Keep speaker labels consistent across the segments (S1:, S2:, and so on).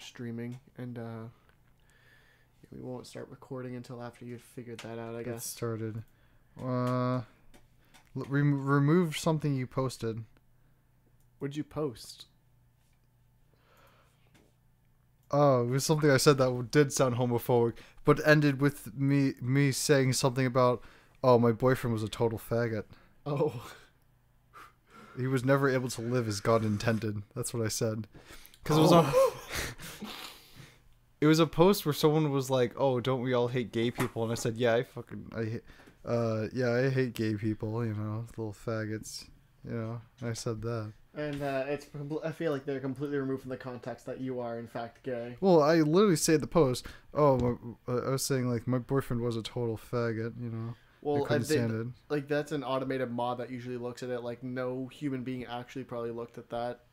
S1: streaming, and we won't start recording until after you've figured that out, I guess.
S2: Get started. Remove something you posted.
S1: What'd you post?
S2: Oh, it was something I said that did sound homophobic, but ended with me saying something about, oh, my boyfriend was a total faggot.
S1: Oh.
S2: He was never able to live as God intended. That's what I said. Because it was it was a post where someone was like, "Oh, don't we all hate gay people?" And I said, "Yeah, I hate gay people. You know, little faggots. You know." And I said that. And
S1: I feel like they're completely removed from the context that you are in fact gay.
S2: Well, I literally say in the post, "Oh, I was saying like my boyfriend was a total faggot." You know.
S1: Well, I think like that's an automated mod that usually looks at it. Like no human being actually probably looked at that.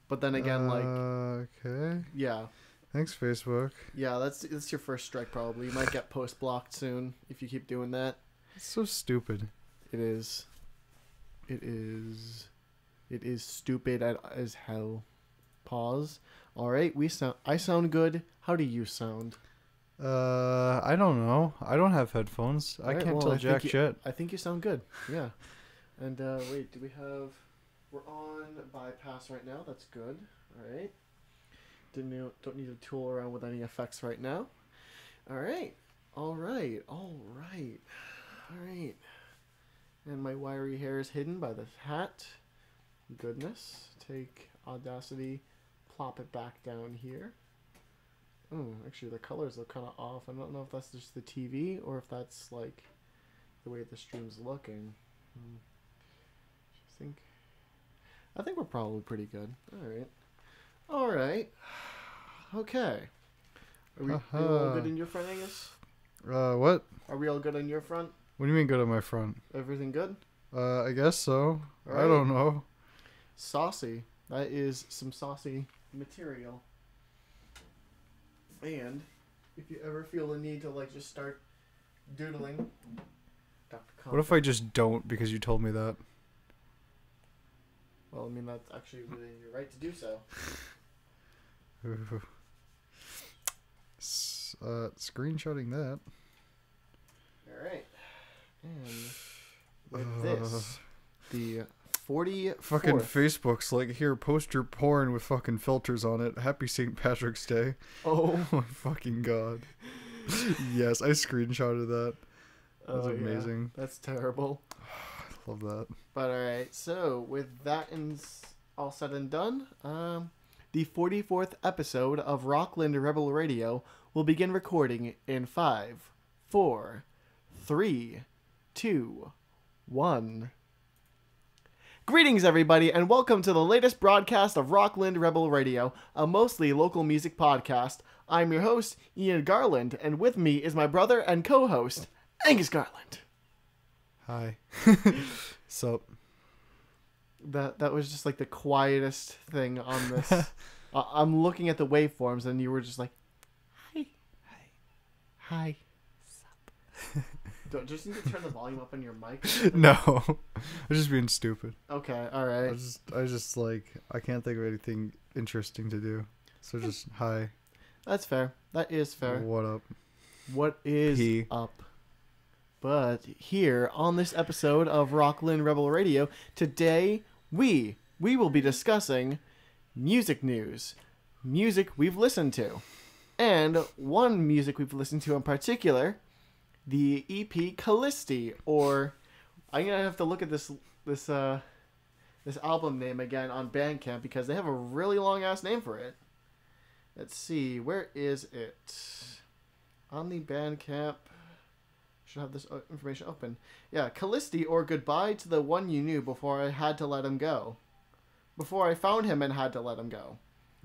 S1: But then again, like
S2: okay,
S1: yeah.
S2: Thanks, Facebook.
S1: Yeah, that's your first strike probably. You might get post blocked soon if you keep doing that.
S2: It's so stupid.
S1: It is. It is stupid as hell. Pause. All right, I sound good. How do you sound?
S2: I don't know. I don't have headphones. I can't tell jack shit.
S1: I think you sound good. Yeah. And wait, do we have? We're on bypass right now. That's good. All right. Don't need to tool around with any effects right now. All right. All right. All right. All right. And my wiry hair is hidden by this hat. Goodness. Take Audacity, plop it back down here. Oh, actually the colors look kind of off. I don't know if that's just the TV or if that's like the way the stream's looking. I think we're probably pretty good. All right. All right. Okay. Are we all good in your front, Angus?
S2: What?
S1: Are we all good on your front?
S2: What do you mean good on my front?
S1: Everything good?
S2: I guess so.
S1: Right.
S2: I don't know.
S1: Saucy. That is some saucy material. And if you ever feel the need to like just start doodling,
S2: what if I just don't because you told me that?
S1: Well, I mean that's actually within your right to do so.
S2: Screenshotting that.
S1: All right. And with this, the 40
S2: fucking Facebook's like, here, post your porn with fucking filters on it. Happy St. Patrick's Day.
S1: Oh
S2: my fucking god. Yes, I screenshotted that. That's amazing.
S1: Yeah. That's terrible.
S2: I love that.
S1: But alright, so with that all said and done, the 44th episode of Rockland Rebel Radio will begin recording in 5, 4, 3, 2, 1. Greetings, everybody, and welcome to the latest broadcast of Rockland Rebel Radio, a mostly local music podcast. I'm your host, Ian Garland, and with me is my brother and co-host, Angus Garland.
S2: Hi. Sup?
S1: That was just like the quietest thing on this. I'm looking at the waveforms, and you were just like, hi. Hi. Sup? Just need to turn the volume up on your mic.
S2: No, I'm just being stupid.
S1: Okay, all right.
S2: I just like I can't think of anything interesting to do, so just hi.
S1: That's fair. That is fair.
S2: What up?
S1: What is up? But here on this episode of Rockland Rebel Radio, today we will be discussing music news, music we've listened to, and one music we've listened to in particular. The EP Kallisti, or I'm gonna have to look at this album name again on Bandcamp because they have a really long ass name for it. Let's see, where is it? On the Bandcamp, should have this information open. Yeah, Kallisti, or Goodbye to the One You Knew Before I Had to Let Him Go. Before I Found Him and Had to Let Him Go.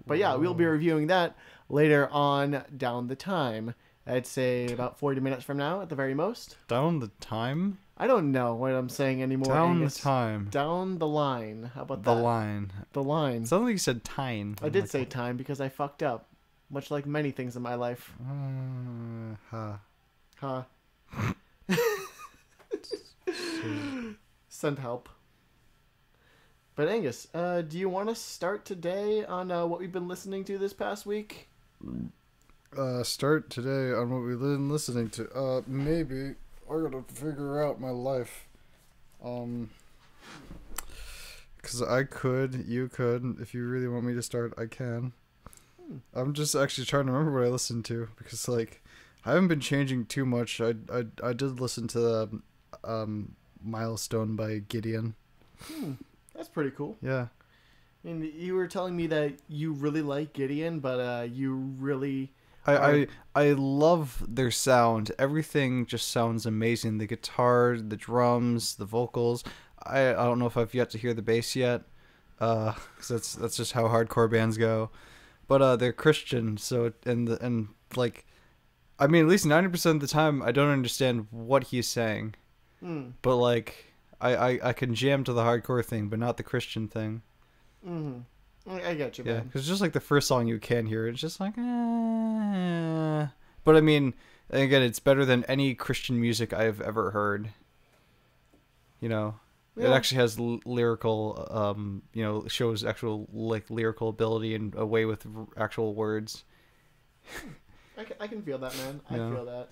S1: But yeah, we'll be reviewing that later on down the time. I'd say about 40 minutes from now at the very most.
S2: Down the time?
S1: I don't know what I'm saying anymore.
S2: Down the time.
S1: Down the line. How about
S2: the
S1: that?
S2: Line.
S1: The line.
S2: Sounds like you said time.
S1: I did say time because I fucked up. Much like many things in my life. Ha. Send help. But Angus, do you want to start today on what we've been listening to this past week?
S2: Start today on what we've been listening to. Maybe. I gotta figure out my life. Because I could, you could. If you really want me to start, I can. I'm just actually trying to remember what I listened to. Because, like, I haven't been changing too much. I did listen to Milestone by Gideon.
S1: That's pretty cool.
S2: Yeah.
S1: And you were telling me that you really like Gideon, but you really...
S2: I love their sound. Everything just sounds amazing. The guitar, the drums, the vocals. I don't know if I've yet to hear the bass yet, because that's just how hardcore bands go. But they're Christian, so and like, I mean, at least 90% of the time, I don't understand what he's saying. But like, I can jam to the hardcore thing, but not the Christian thing.
S1: I get you,
S2: yeah,
S1: man.
S2: because just like the first song you can hear, it's just like, But I mean, again, it's better than any Christian music I've ever heard. You know, it actually has lyrical, shows actual like lyrical ability and a way with actual words.
S1: I can feel that, man. I feel that.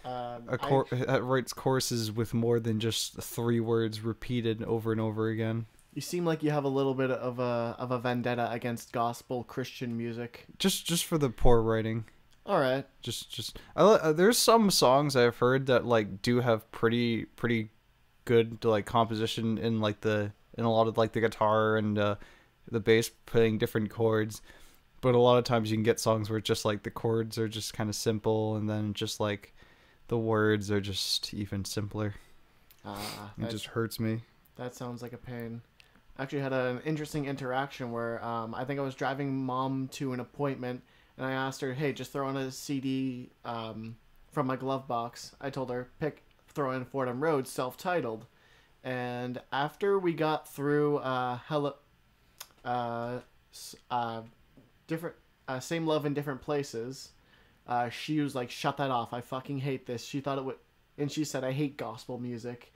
S2: It writes choruses with more than just 3 words repeated over and over again.
S1: You seem like you have a little bit of a vendetta against gospel Christian music.
S2: Just for the poor writing.
S1: All right.
S2: There's some songs I've heard that like do have pretty good like composition in a lot of like the guitar and the bass playing different chords, but a lot of times you can get songs where it's just like the chords are just kind of simple and then just like the words are just even simpler. It just hurts me.
S1: That sounds like a pain. I actually had an interesting interaction where I think I was driving Mom to an appointment, and I asked her, hey, just throw on a CD from my glove box. I told her, throw in Fordham Road, self-titled. And after we got through Same Love in Different Places, she was like, shut that off. I fucking hate this. She thought it would... And she said, I hate gospel music.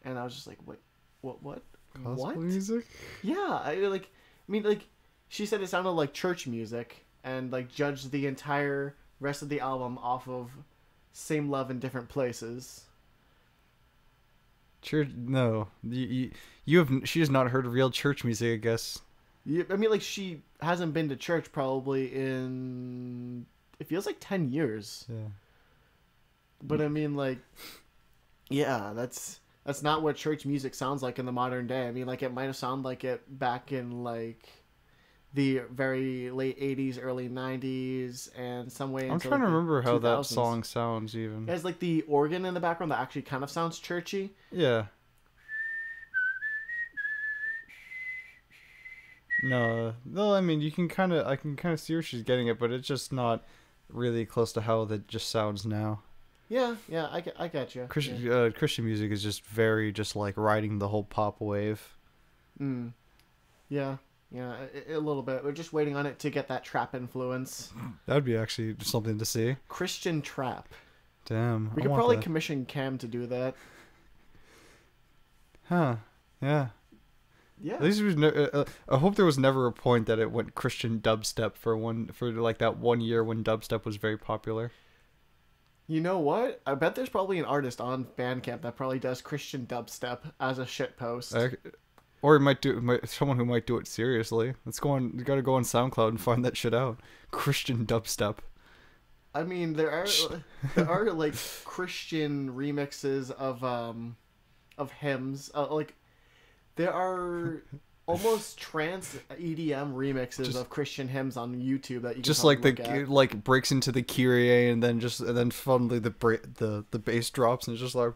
S1: And I was just like, wait, what?
S2: Gospel music?
S1: Yeah, she said it sounded like church music, and like judged the entire rest of the album off of Same Love in Different Places.
S2: Church? No, she has not heard real church music, I guess.
S1: Yeah, I mean, like, she hasn't been to church probably in, it feels like 10 years.
S2: Yeah.
S1: But I mean, like, yeah, that's not what church music sounds like in the modern day. I mean, like, it might have sounded like it back in, like, the very late 80s, early 90s, and some way into,
S2: I'm trying to remember how
S1: 2000s.
S2: that song sounds, even.
S1: It has, like, the organ in the background that actually kind of sounds churchy.
S2: Yeah. No, I mean, I can kind of see where she's getting it, but it's just not really close to how that just sounds now.
S1: Yeah, I get you.
S2: Christian music is just very just like riding the whole pop wave.
S1: Yeah, a little bit. We're just waiting on it to get that trap influence.
S2: That'd be actually something to see.
S1: Christian trap.
S2: Damn.
S1: We could probably commission Cam to do that.
S2: Huh. Yeah.
S1: Yeah.
S2: At least it was I hope there was never a point that it went Christian dubstep for like that 1 year when dubstep was very popular.
S1: You know what? I bet there's probably an artist on Bandcamp that probably does Christian dubstep as a shitpost.
S2: Or someone who might do it seriously. You gotta go on SoundCloud and find that shit out. Christian dubstep.
S1: I mean, there are like Christian remixes of hymns. Like there are almost trance EDM remixes of Christian hymns on YouTube that you can
S2: just like
S1: look at.
S2: like breaks into the Kyrie and then suddenly the bass drops and it's just like.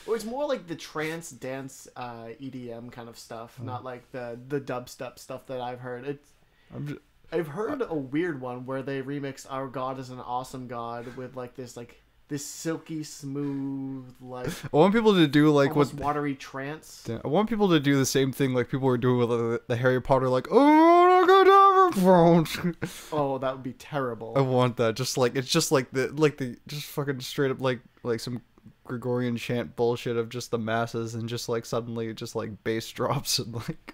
S1: Well, it's more like the trance dance EDM kind of stuff, not like the dubstep stuff that I've heard. I've heard a weird one where they remix "Our God Is an Awesome God" with like this silky smooth like.
S2: I want people to do like
S1: almost watery trance.
S2: I want people to do the same thing like people were doing with the Harry Potter, like
S1: Oh, that would be terrible.
S2: I want that. Just like it's just like the just fucking straight up like some Gregorian chant bullshit of just the masses, and just like suddenly just like bass drops and like.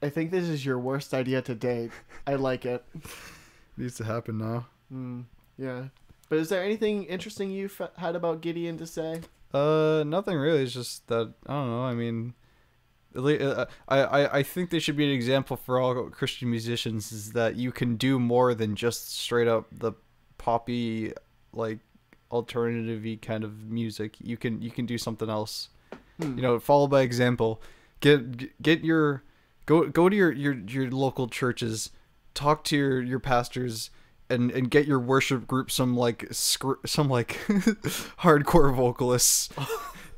S1: I think this is your worst idea to date. I like it.
S2: Needs to happen now.
S1: Yeah. But is there anything interesting you've had about Gideon to say?
S2: Nothing really. It's just that I don't know. I mean, I think they should be an example for all Christian musicians. Is that you can do more than just straight up the poppy, like alternative-y kind of music. You can do something else. You know, follow by example. Get your go to your local churches. Talk to your pastors. And get your worship group some hardcore vocalists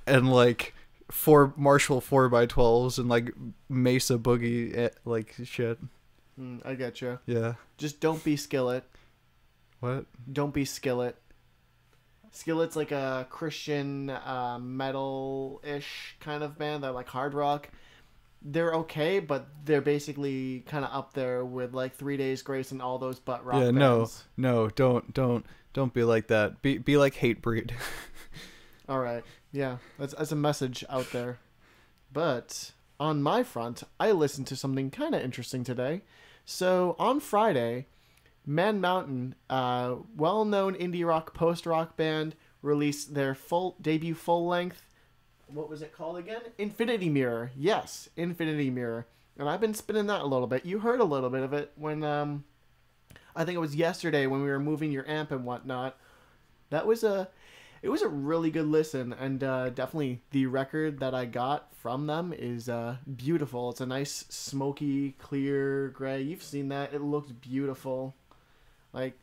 S2: and like Marshall 4x12s and like Mesa boogie like shit.
S1: I get you.
S2: Yeah.
S1: Just don't be Skillet.
S2: What?
S1: Don't be Skillet. Skillet's like a Christian metal-ish kind of band. They're like hard rock. They're okay, but they're basically kind of up there with like 3 Days Grace and all those butt rock bands.
S2: No, don't be like that. Be like Hatebreed.
S1: All right, yeah, that's a message out there. But on my front, I listened to something kind of interesting today. So on Friday, Man Mountain, well-known indie rock post-rock band, released their debut full-length. What was it called again? Infinity Mirror. Yes, Infinity Mirror. And I've been spinning that a little bit. You heard a little bit of it when, I think it was yesterday when we were moving your amp and whatnot. It was a really good listen, and definitely the record that I got from them is beautiful. It's a nice smoky, clear gray. You've seen that. It looks beautiful. Like,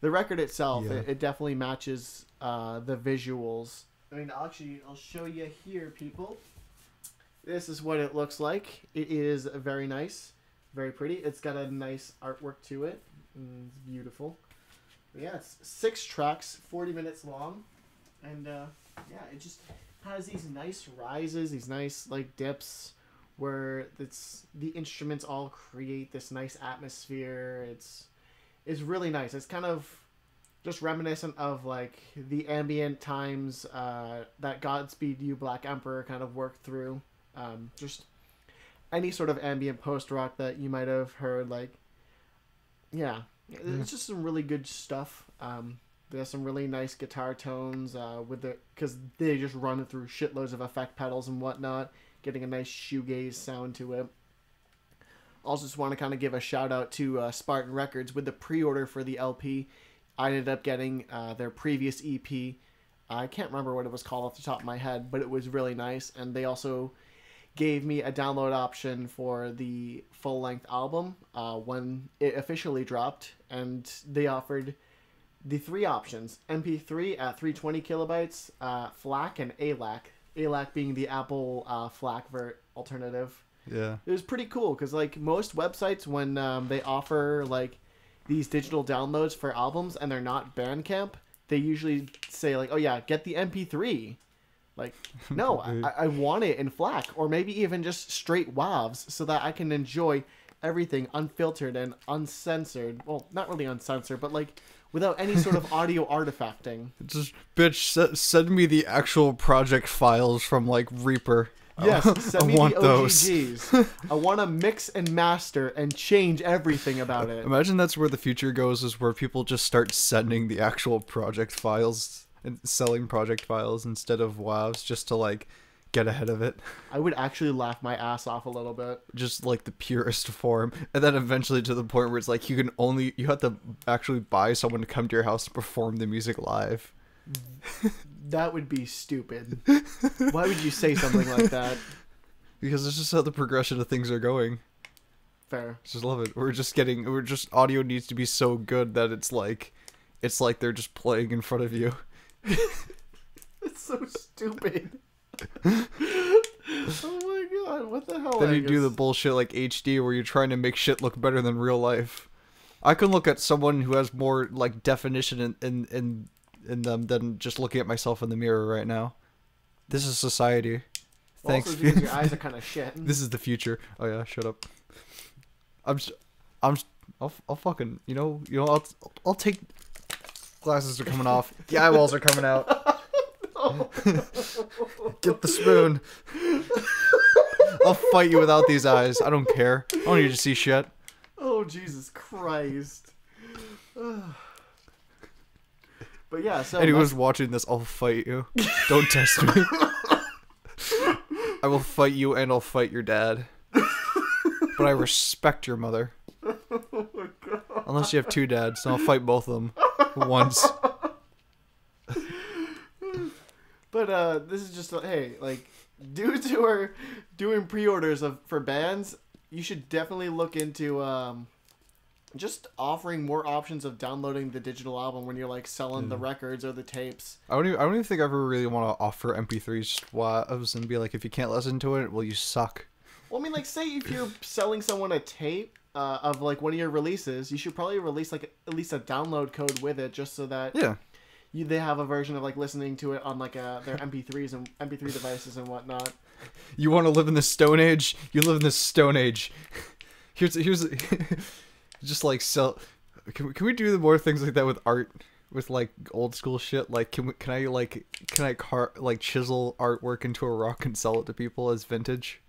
S1: the record itself,
S2: yeah.
S1: it definitely matches the visuals. I mean, I'll show you here, people. This is what it looks like. It is very nice, very pretty. It's got a nice artwork to it. It's beautiful. But yeah, it's 6 tracks, 40 minutes long. And yeah, it just has these nice rises, these nice like dips where the instruments all create this nice atmosphere. It's really nice. It's kind of just reminiscent of like the ambient times that Godspeed You Black Emperor kind of worked through. Just any sort of ambient post-rock that you might have heard. Like, yeah, it's just some really good stuff. There's some really nice guitar tones because they just run through shitloads of effect pedals and whatnot, getting a nice shoegaze sound to it. Also just want to kind of give a shout out to Spartan Records with the pre-order for the LP. I ended up getting their previous EP. I can't remember what it was called off the top of my head, but it was really nice. And they also gave me a download option for the full-length album when it officially dropped. And they offered the 3 options: MP3 at 320 kilobytes, FLAC, and ALAC. ALAC being the Apple FLAC alternative.
S2: Yeah.
S1: It was pretty cool because like most websites, when they offer like these digital downloads for albums and they're not Bandcamp, they usually say like, oh yeah, get the MP3. Like, no, I want it in FLAC, or maybe even just straight WAVs so that I can enjoy everything unfiltered and uncensored. Well, not really uncensored, but like without any sort of audio artifacting.
S2: Just, bitch, send me the actual project files from like Reaper.
S1: Yes, send me the OGGs. I want to mix and master and change everything about it.
S2: Imagine that's where the future goes, is where people just start sending the actual project files and selling project files instead of WAVs just to like get ahead of it.
S1: I would actually laugh my ass off a little bit.
S2: Just like the purest form. And then eventually to the point where it's like you have to actually buy someone to come to your house to perform the music live.
S1: That would be stupid. Why would you say something like that?
S2: Because it's just how the progression of things are going.
S1: Fair.
S2: Just love it. Audio needs to be so good that it's like they're just playing in front of you.
S1: It's so stupid. Oh my god, what the hell?
S2: Then you do the bullshit like HD where you're trying to make shit look better than real life. I can look at someone who has more like definition in them than just looking at myself in the mirror right now. This is society. Thanks.
S1: Also, your eyes are kind of shit.
S2: This is the future. Oh yeah, shut up. I'll fucking, I'll take. Glasses are coming off. The eyeballs are coming out. Get the spoon. I'll fight you without these eyes. I don't care. I don't need to see shit.
S1: Oh, Jesus Christ. But yeah, so...
S2: Anyone's watching this, I'll fight you. Don't test me. I will fight you and I'll fight your dad. But I respect your mother.
S1: Oh my God.
S2: Unless you have two dads, then I'll fight both of them once.
S1: But this is just, hey, like, dudes who are doing pre-orders for bands, you should definitely look into just offering more options of downloading the digital album when you're like selling the records or the tapes.
S2: I don't even think I ever really want to offer MP3 swabs and be like, if you can't listen to it, well, you suck.
S1: Well, I mean, like, say if you're selling someone a tape of like one of your releases, you should probably release like at least a download code with it, just so that they have a version of like listening to it on like their MP3s and MP3 devices and whatnot.
S2: You want to live in the Stone Age? You live in the Stone Age. Here's just like sell. Can we do more things like that with art, with like old school shit? Like can I chisel artwork into a rock and sell it to people as vintage?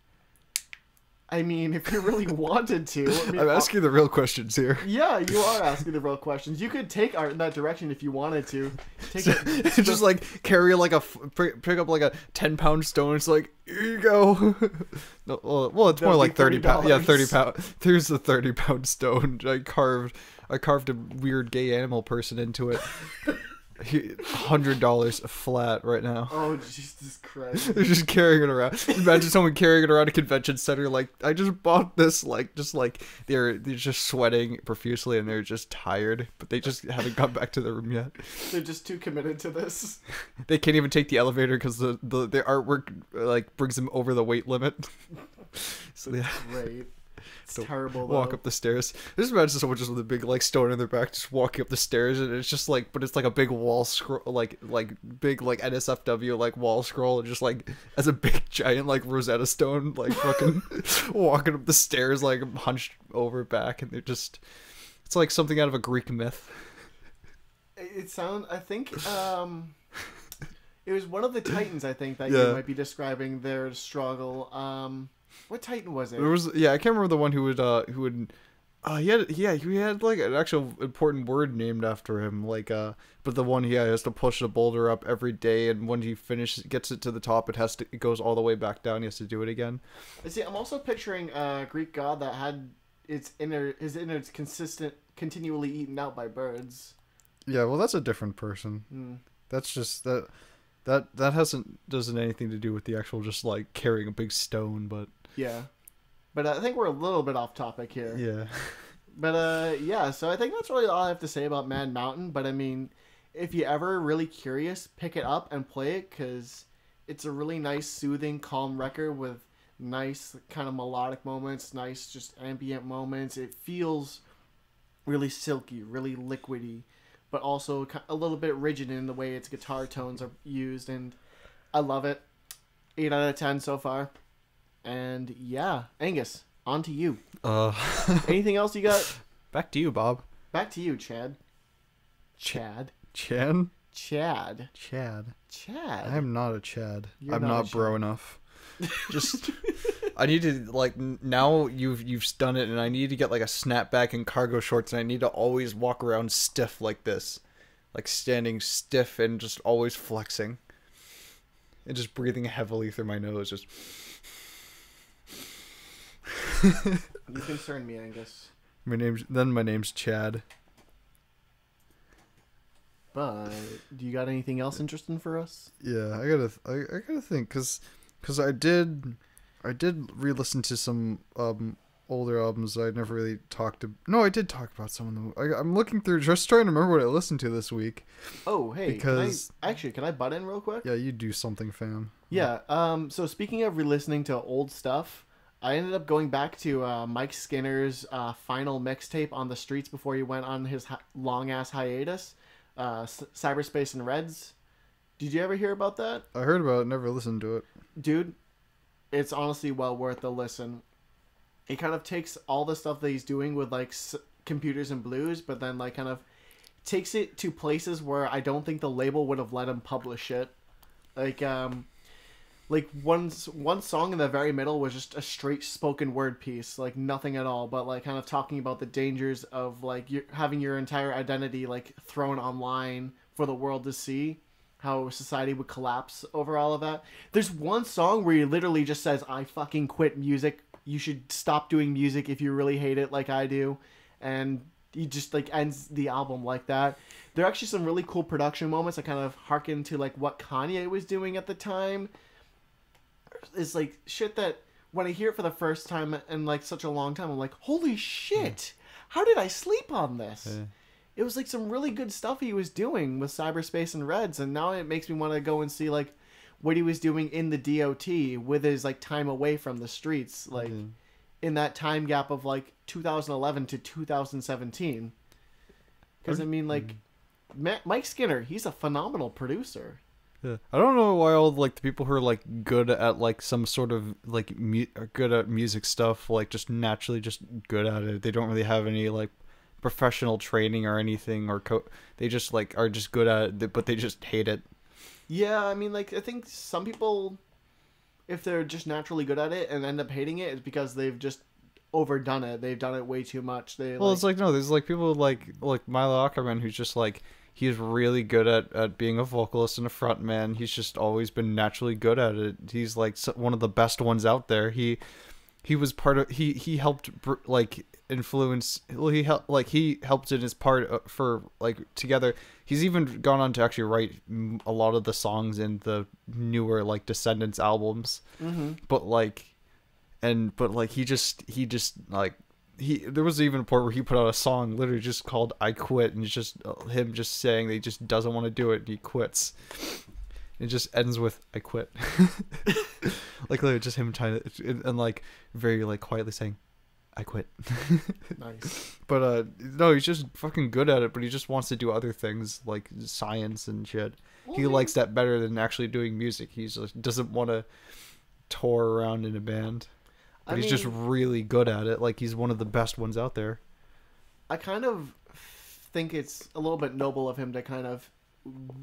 S1: I mean, if you really wanted to. I mean,
S2: I'm asking the real questions here.
S1: Yeah, you are asking the real questions. You could take art in that direction if you wanted to.
S2: Just like carry like pick up like a 10-pound stone. It's like, here you go. No, well, it's more like 30 pounds. Yeah, 30 pounds. Here's the 30-pound stone. I carved a weird gay animal person into it. $100 flat right now.
S1: Oh, Jesus Christ.
S2: They're just carrying it around. Imagine someone carrying it around a convention center like, I just bought this, like, just like they're just sweating profusely and they're just tired, but they just haven't got back to their room yet.
S1: They're just too committed to this.
S2: They can't even take the elevator because the artwork like brings them over the weight limit. So yeah.
S1: Great. It's terrible, though.
S2: Walk up the stairs. Just imagine someone just with a big like stone in their back just walking up the stairs, and it's just like, but it's like a big wall scroll, like big like NSFW like wall scroll, and just like as a big giant like Rosetta Stone like fucking walking up the stairs like hunched over back, and they're just, it's like something out of a Greek myth.
S1: I think it was one of the Titans, I think, that you might be describing their struggle. What Titan was it?
S2: There was, I can't remember the one who would he had like an actual important word named after him, like but the one he has to push the boulder up every day, and when he gets it to the top, it goes all the way back down. He has to do it again. See,
S1: I'm also picturing a Greek god that had his innards continually eaten out by birds.
S2: Yeah, well, that's a different person. That's just that doesn't anything to do with the actual just like carrying a big stone, but
S1: yeah. But I think we're a little bit off topic here.
S2: Yeah.
S1: But yeah, so I think that's really all I have to say about Man Mountain. But I mean, if you're ever really curious, pick it up and play it, because it's a really nice, soothing, calm record with nice kind of melodic moments, nice just ambient moments. It feels really silky, really liquidy, but also a little bit rigid in the way its guitar tones are used, and I love it. 8 out of 10 so far. And yeah, Angus, on to you. Anything else you got?
S2: Back to you, Bob.
S1: Back to you, Chad. Chad.
S2: Chan?
S1: Chad.
S2: Chad.
S1: Chad.
S2: I am not a Chad.
S1: You're
S2: I'm not bro enough. Just, I need to, like, now you've done it, and I need to get like a snapback and cargo shorts, and I need to always walk around stiff like this, like standing stiff and just always flexing, and just breathing heavily through my nose. Just.
S1: You concern me, Angus.
S2: My name's Chad.
S1: But do you got anything else interesting for us?
S2: Yeah, I gotta think, cause I did re-listen to some older albums I never really talked to. No, I did talk about some of them. I'm looking through, just trying to remember what I listened to this week.
S1: Oh, hey,
S2: because
S1: can I butt in real quick?
S2: Yeah, you do something, fam.
S1: Yeah. So speaking of re-listening to old stuff, I ended up going back to Mike Skinner's final mixtape on the streets before he went on his long-ass hiatus, Cyberspace and Reds. Did you ever hear about that?
S2: I heard about it, never listened to it.
S1: Dude, it's honestly well worth a listen. He kind of takes all the stuff that he's doing with like computers and blues, but then like kind of takes it to places where I don't think the label would have let him publish it. Like one song in the very middle was just a straight spoken word piece, like nothing at all, but like kind of talking about the dangers of like having your entire identity like thrown online for the world to see, how society would collapse over all of that. There's one song where he literally just says, "I fucking quit music. You should stop doing music if you really hate it like I do," and he just like ends the album like that. There are actually some really cool production moments that kind of harken to like what Kanye was doing at the time. Is like shit that when I hear it for the first time in like such a long time, I'm like, holy shit, how did I sleep on this? Yeah. It was like some really good stuff he was doing with Cyberspace and Reds, and now it makes me want to go and see like what he was doing in the DOT with his like time away from the streets, like in that time gap of like 2011 to 2017. Because I mean, like Mike Skinner, he's a phenomenal producer.
S2: Yeah. I don't know why all like the people who are like good at like some sort of like good at music stuff, like just naturally just good at it. They don't really have any like professional training or anything, or they just like are just good at it, but they just hate it.
S1: Yeah, I mean, like I think some people, if they're just naturally good at it and end up hating it, it's because they've just overdone it. They've done it way too much.
S2: It's like no, there's like people like Milo Ackerman who's just like. He's really good at being a vocalist and a frontman. He's just always been naturally good at it. He's like one of the best ones out there. He was part of he helped like influence. Well, he helped in his part for like Together. He's even gone on to actually write a lot of the songs in the newer like Descendants albums. Mm-hmm. There was even a point where he put out a song literally just called "I Quit," and it's just him just saying that he just doesn't want to do it and he quits. It just ends with "I quit," like literally just him trying to and like very like quietly saying, "I quit."
S1: Nice.
S2: But no, he's just fucking good at it. But he just wants to do other things like science and shit. Well, he likes that better than actually doing music. He just doesn't want to tour around in a band. But he's just really good at it. Like, he's one of the best ones out there.
S1: I kind of think it's a little bit noble of him to kind of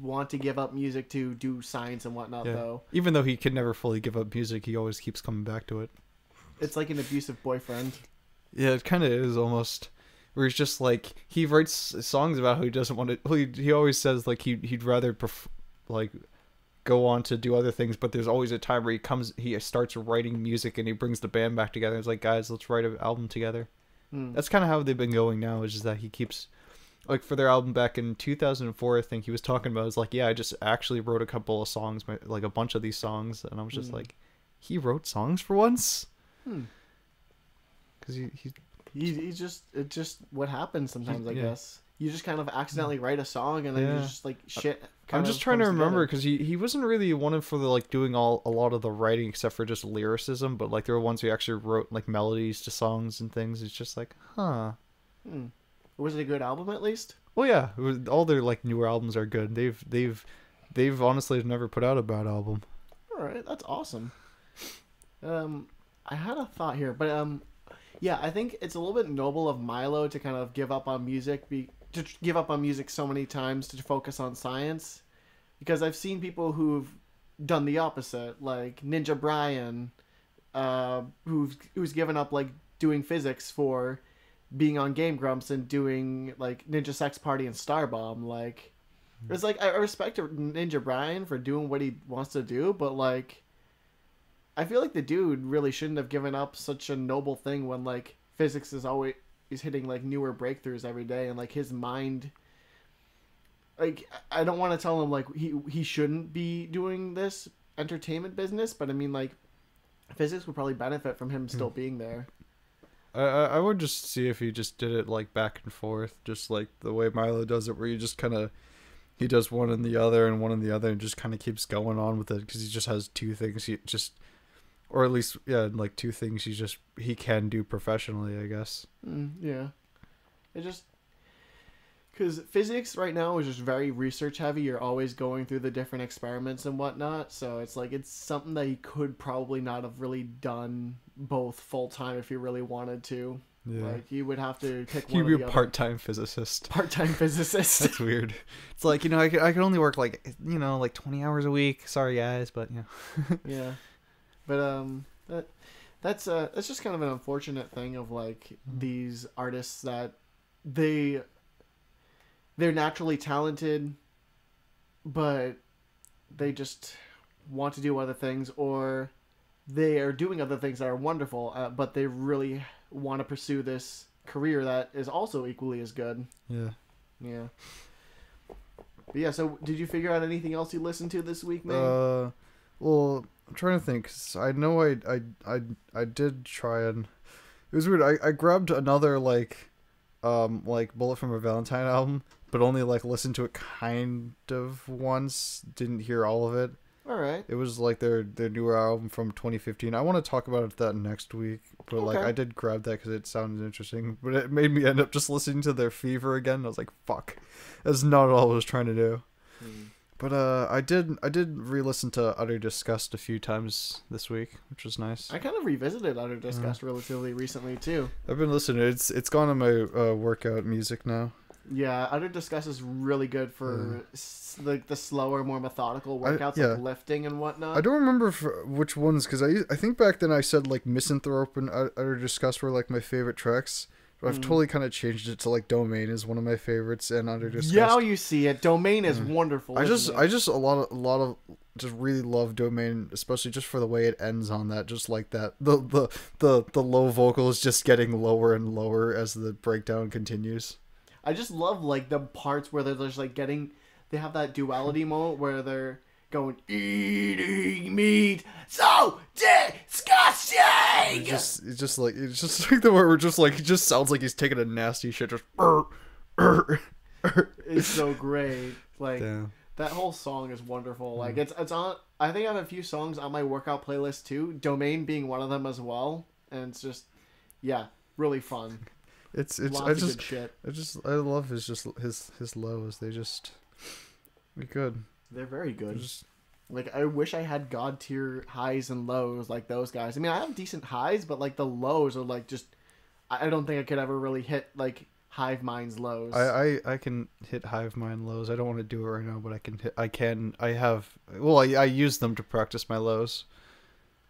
S1: want to give up music to do science and whatnot, though.
S2: Even though he can never fully give up music, he always keeps coming back to it.
S1: It's like an abusive boyfriend.
S2: Yeah, it kind of is almost. Where he's just like, he writes songs about how he doesn't want to. He always says, like, he'd rather, go on to do other things, but there's always a time where he starts writing music and he brings the band back together. It's like, guys, let's write an album together. That's kind of how they've been going now, is just that he keeps like for their album back in 2004, I think he was talking about, it's like, yeah, I just actually wrote a couple of songs, like a bunch of these songs, and I was just like, he wrote songs for once? Because
S1: he's just what happens sometimes, I guess. You just kind of accidentally write a song and then you just like shit.
S2: I'm just trying to remember because he wasn't really one for the like doing a lot of the writing except for just lyricism, but like there were ones who actually wrote like melodies to songs and things. It's just like,
S1: Was it a good album at least?
S2: Well, yeah, all their like newer albums are good. They've honestly never put out a bad album.
S1: All right, that's awesome. I had a thought here, but yeah, I think it's a little bit noble of Milo to kind of give up on music so many times to focus on science, because I've seen people who've done the opposite, like Ninja Brian, who's given up like doing physics for being on Game Grumps and doing like Ninja Sex Party and Starbomb. Like, it's like I respect Ninja Brian for doing what he wants to do, but like, I feel like the dude really shouldn't have given up such a noble thing when like physics is always hitting like newer breakthroughs every day, and like his mind, like I don't want to tell him like he shouldn't be doing this entertainment business, but I mean like physics would probably benefit from him still being there.
S2: I would just see if he just did it like back and forth, just like the way Milo does it, where you just kind of he does one and the other and one and the other and just kind of keeps going on with it, because he just has two things or at least like two things he can do professionally, I guess.
S1: Yeah, it just because physics right now is just very research heavy. You're always going through the different experiments and whatnot, so it's like it's something that he could probably not have really done both full time if he really wanted to.
S2: Yeah.
S1: Like you would have to pick one.
S2: You'd be
S1: of
S2: a
S1: the
S2: part-time physicist.
S1: part-time physicist.
S2: That's weird. It's like, I could only work like 20 hours a week. Sorry guys, but
S1: Yeah, but that's just kind of an unfortunate thing of like these artists that they're naturally talented, but they just want to do other things, or they are doing other things that are wonderful, but they really want to pursue this career that is also equally as good.
S2: Yeah.
S1: Yeah. But yeah, so did you figure out anything else you listened to this week, man?
S2: Well, I'm trying to think. 'Cause I know I did try and it was weird. I grabbed another like Bullet from a Valentine album, but only like listened to it kind of once. Didn't hear all of it.
S1: All right.
S2: It was like their newer album from 2015. I want to talk about that next week, but like
S1: Okay.
S2: I did grab that because it sounded interesting. But it made me end up just listening to their Fever again. I was like, fuck, that's not all I was trying to do. But I did re-listen to Utter Disgust a few times this week, which was nice.
S1: I kind of revisited Utter Disgust relatively recently too.
S2: I've been listening. It's gone on my workout music now.
S1: Yeah, Utter Disgust is really good for like the slower, more methodical workouts, like lifting and whatnot.
S2: I don't remember which ones, because I think back then I said like Misanthrope and Utter Disgust were like my favorite tracks. But I've totally kind of changed it to like Domain is one of my favorites and Utter Disgust.
S1: Yeah, you see it. Domain is wonderful.
S2: I just a lot of just really love Domain, especially just for the way it ends on that. Just like that, the low vocals just getting lower and lower as the breakdown continues.
S1: I just love like the parts where they're just like they have that duality moment where they're going eating meat so disgusting.
S2: It's just like the word where just like it just sounds like he's taking a nasty shit. Just
S1: It's so great. Like
S2: Damn.
S1: that whole song is wonderful. Like it's on. I think I have a few songs on my workout playlist too. Domain being one of them as well, and it's just really fun.
S2: It's
S1: Lots
S2: I
S1: of
S2: just
S1: good shit.
S2: I love his lows. They're good.
S1: They're very good.
S2: Just,
S1: Like I wish I had god tier highs and lows like those guys. I mean, I have decent highs, but like the lows are like just. I don't think I could ever really hit like Hive Mind's lows.
S2: I can hit Hive Mind lows. I don't want to do it right now, but I use them to practice my lows.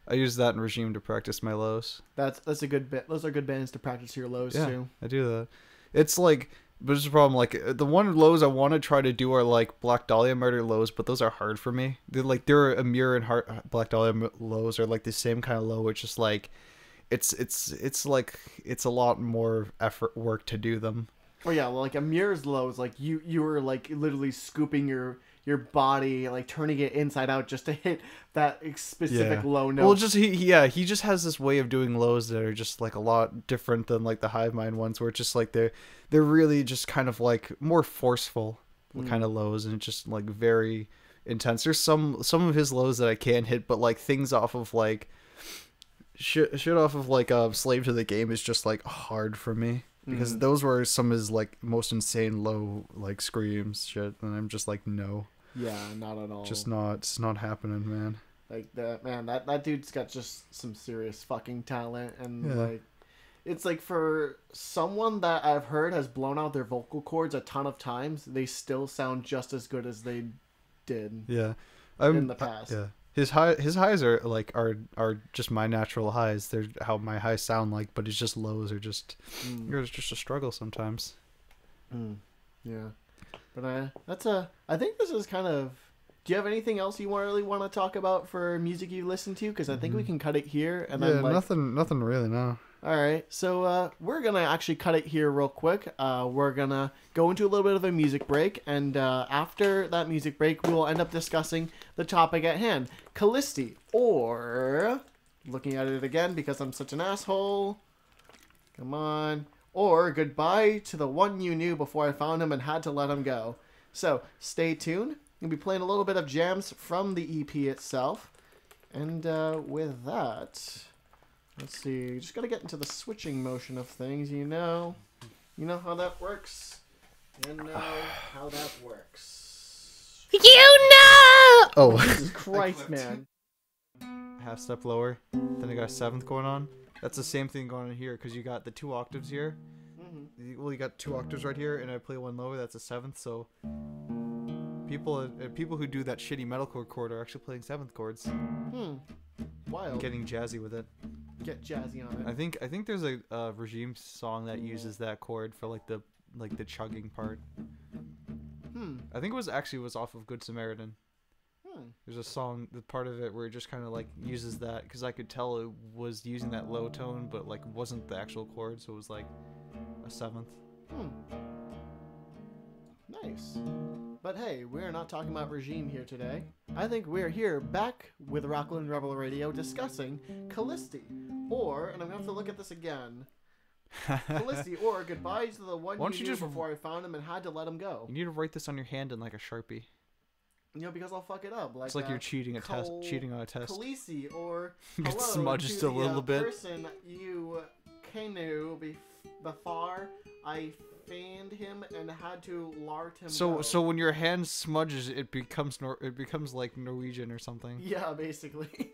S2: I use that in Regime to practice my lows.
S1: That's a good bit. Those are good bands to practice your lows too.
S2: I do that. It's like, but it's a problem. Like the one lows I want to try to do are like Black Dahlia Murder lows, but those are hard for me. They're Amir and Black Dahlia lows are like the same kind of low. It's just like, it's like it's a lot more work to do them.
S1: Oh yeah, well, like Amir's lows, like you were like literally scooping your body, like turning it inside out just to hit that specific low note.
S2: Well, just he just has this way of doing lows that are just like a lot different than like the Hive Mind ones, where it's just like they're really just kind of like more forceful kind of lows, and it's just like very intense. There's some of his lows that I can hit, but like things off of like shit off of like Slave to the Game is just like hard for me. Because those were some of his like most insane low like screams shit, and I'm just like no.
S1: Yeah, not at all.
S2: It's not happening, man.
S1: Like that dude's got just some serious fucking talent, and like it's like for someone that I've heard has blown out their vocal cords a ton of times, they still sound just as good as they did.
S2: Yeah,
S1: in the past.
S2: Yeah. His highs are like are just my natural highs. They're how my highs sound like, but his just lows are just it's just a struggle sometimes.
S1: Yeah, but I think this is kind of. Do you have anything else you really want to talk about for music you listen to? Because I think we can cut it here and then
S2: nothing really no.
S1: All right, so we're gonna actually cut it here real quick. We're gonna go into a little bit of a music break, and after that music break, we will end up discussing the topic at hand, Kallisti, or looking at it again because I'm such an asshole. Come on, or goodbye to the one you knew before I found him and had to let him go. So stay tuned. We'll be playing a little bit of jams from the EP itself, and with that. Let's see, just gotta get into the switching motion of things, you know how that works? You know how that works.
S3: You know!
S2: Oh.
S1: Jesus Christ, man.
S2: Half step lower. Then I got a seventh going on. That's the same thing going on here because you got the 2 octaves here.
S1: Mm-hmm.
S2: Well, you got 2 octaves right here, and I play one lower. That's a 7th. So people who do that shitty metalcore chord are actually playing 7th chords.
S1: Wild.
S2: And getting jazzy with it.
S1: Get jazzy on it.
S2: I think there's a Regime song that uses that chord for like the chugging part. I think it was off of Good Samaritan. There's a song, the part of it where it just kind of like uses that, because I could tell it was using that low tone, but like wasn't the actual chord, so it was like a 7th.
S1: Nice. But hey, we're not talking about Regime here today. I think we're here back with Rockland Rebel Radio discussing Kallisti, or, and I'm gonna have to look at this again. Kallisti, or Goodbye to the One You Knew Before I Found Him and Had to Let Him Go.
S2: You need to write this on your hand in like a Sharpie.
S1: You know, because I'll fuck it up. Like,
S2: it's like you're cheating on a test.
S1: Kallisti, or
S2: It smudges just a little bit.
S1: Person you knew before I found him and had to lart him.
S2: So when your hand smudges, it becomes like Norwegian or something.
S1: Yeah, basically.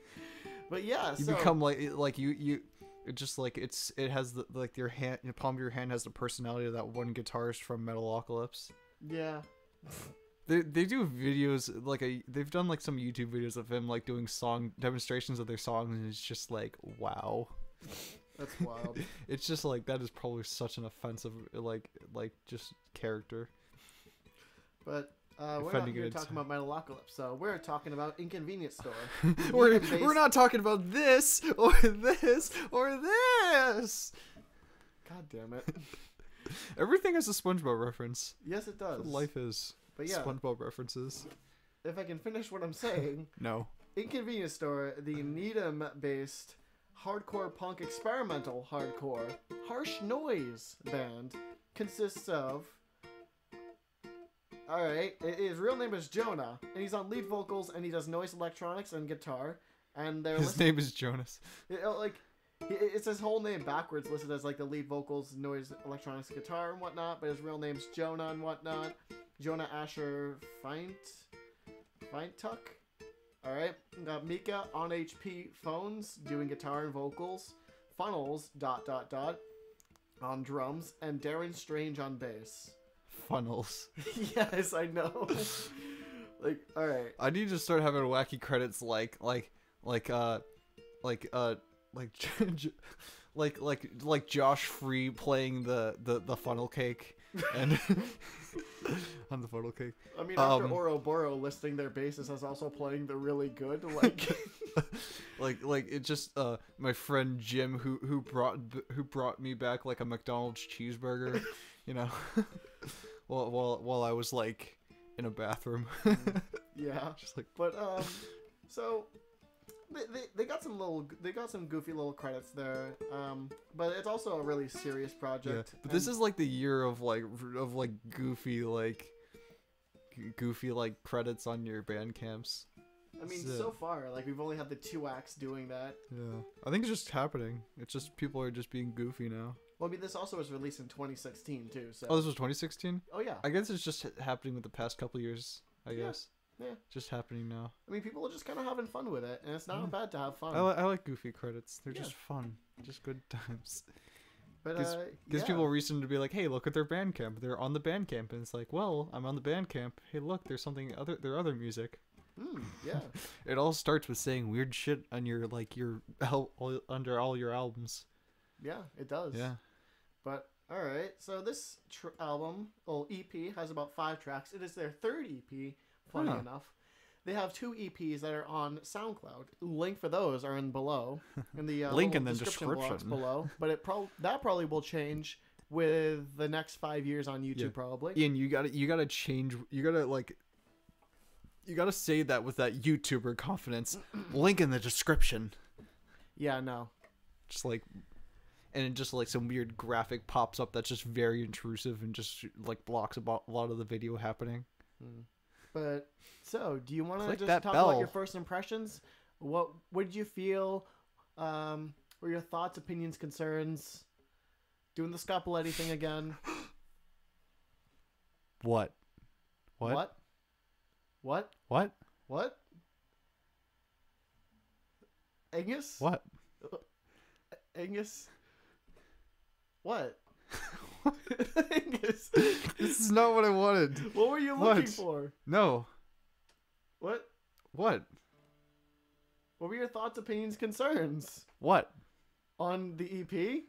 S1: But yeah,
S2: you become like you. It just like it has the like your hand, the palm of your hand has the personality of that one guitarist from Metalocalypse.
S1: Yeah.
S2: They do videos they've done like some YouTube videos of him like doing song demonstrations of their songs, and it's just like, wow.
S1: That's wild.
S2: It's just like, that is probably such an offensive like just character.
S1: But we're not here talking about Metalocalypse, so we're talking about Inconvenience Store.
S2: we're not talking about this or this or this.
S1: God damn it.
S2: Everything has a SpongeBob reference.
S1: Yes, it does.
S2: Life is.
S1: But yeah,
S2: SpongeBob references.
S1: If I can finish what I'm saying.
S2: No.
S1: Inconvenience Store, the Needham-based hardcore punk experimental hardcore harsh noise band, consists of... Alright, his real name is Jonah, and he's on lead vocals, and he does noise electronics and guitar, and
S2: his name is Jonas.
S1: It's his whole name backwards, listed as like the lead vocals, noise, electronics, guitar, and whatnot. But his real name's Jonah and whatnot. Jonah Asher Feintuck. All right. Got Mika on HP phones doing guitar and vocals. Funnels ... on drums, and Darren Strange on bass.
S2: Funnels.
S1: Yes, I know. Like, all right.
S2: I need to start having wacky credits like Josh Free playing the funnel cake and on the funnel cake.
S1: I mean, after Ouroboros listing their bases as also playing the really good, like
S2: it just my friend Jim who brought me back like a McDonald's cheeseburger, you know, while I was like in a bathroom.
S1: Yeah,
S2: just like,
S1: but so. They got some goofy little credits there, but it's also a really serious project.
S2: Yeah, but this is like the year of goofy credits on your band camps.
S1: I mean, so far, like, we've only had the 2 acts doing that.
S2: Yeah, I think it's just happening. It's just people are just being goofy now.
S1: Well, I mean, this also was released in 2016 too. So.
S2: Oh, this was 2016.
S1: Oh yeah.
S2: I guess it's just happening with the past couple years. I guess.
S1: Yeah.
S2: Just happening now.
S1: I mean, people are just kind of having fun with it, and it's not bad to have fun.
S2: I like goofy credits. They're just fun. Just good times.
S1: But
S2: gives people a reason to be like, hey, look at their Bandcamp. They're on the Bandcamp, and it's like, well, I'm on the Bandcamp. Hey, look, there's their other music.
S1: Yeah.
S2: It all starts with saying weird shit on your under all your albums.
S1: Yeah, it does.
S2: Yeah.
S1: But all right, so this EP has about 5 tracks. It is their 3rd EP. Funny enough, they have 2 EPs that are on SoundCloud. Link for those are in below in the
S2: link in the
S1: description blocks below. But that probably will change with the next 5 years on YouTube. Probably.
S2: Ian, you gotta change. You gotta say that with that YouTuber confidence. Link in the description.
S1: Yeah, no.
S2: Just like. And just like some weird graphic pops up that's just very intrusive and just like blocks a lot of the video happening.
S1: But so, do you want to just talk
S2: bell.
S1: about your first impressions? What did you feel? Were your thoughts, opinions, concerns? Doing the Scopoletti thing again?
S2: What?
S1: Angus?
S2: What?
S1: Angus. What? Angus.
S2: This is not what I wanted.
S1: What were you looking for?
S2: No.
S1: What?
S2: What?
S1: What were your thoughts, opinions, concerns
S2: What?
S1: on the EP?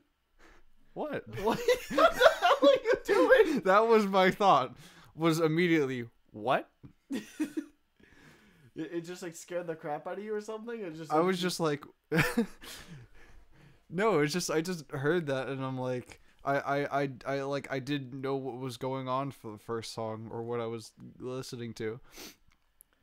S2: What?
S1: What the hell are you doing?
S2: That was my thought. Was immediately what?
S1: It just like scared the crap out of you or something? It just
S2: I was just like, no, it's just I just heard that and I'm like, I like I didn't know what was going on for the first song or what I was listening to.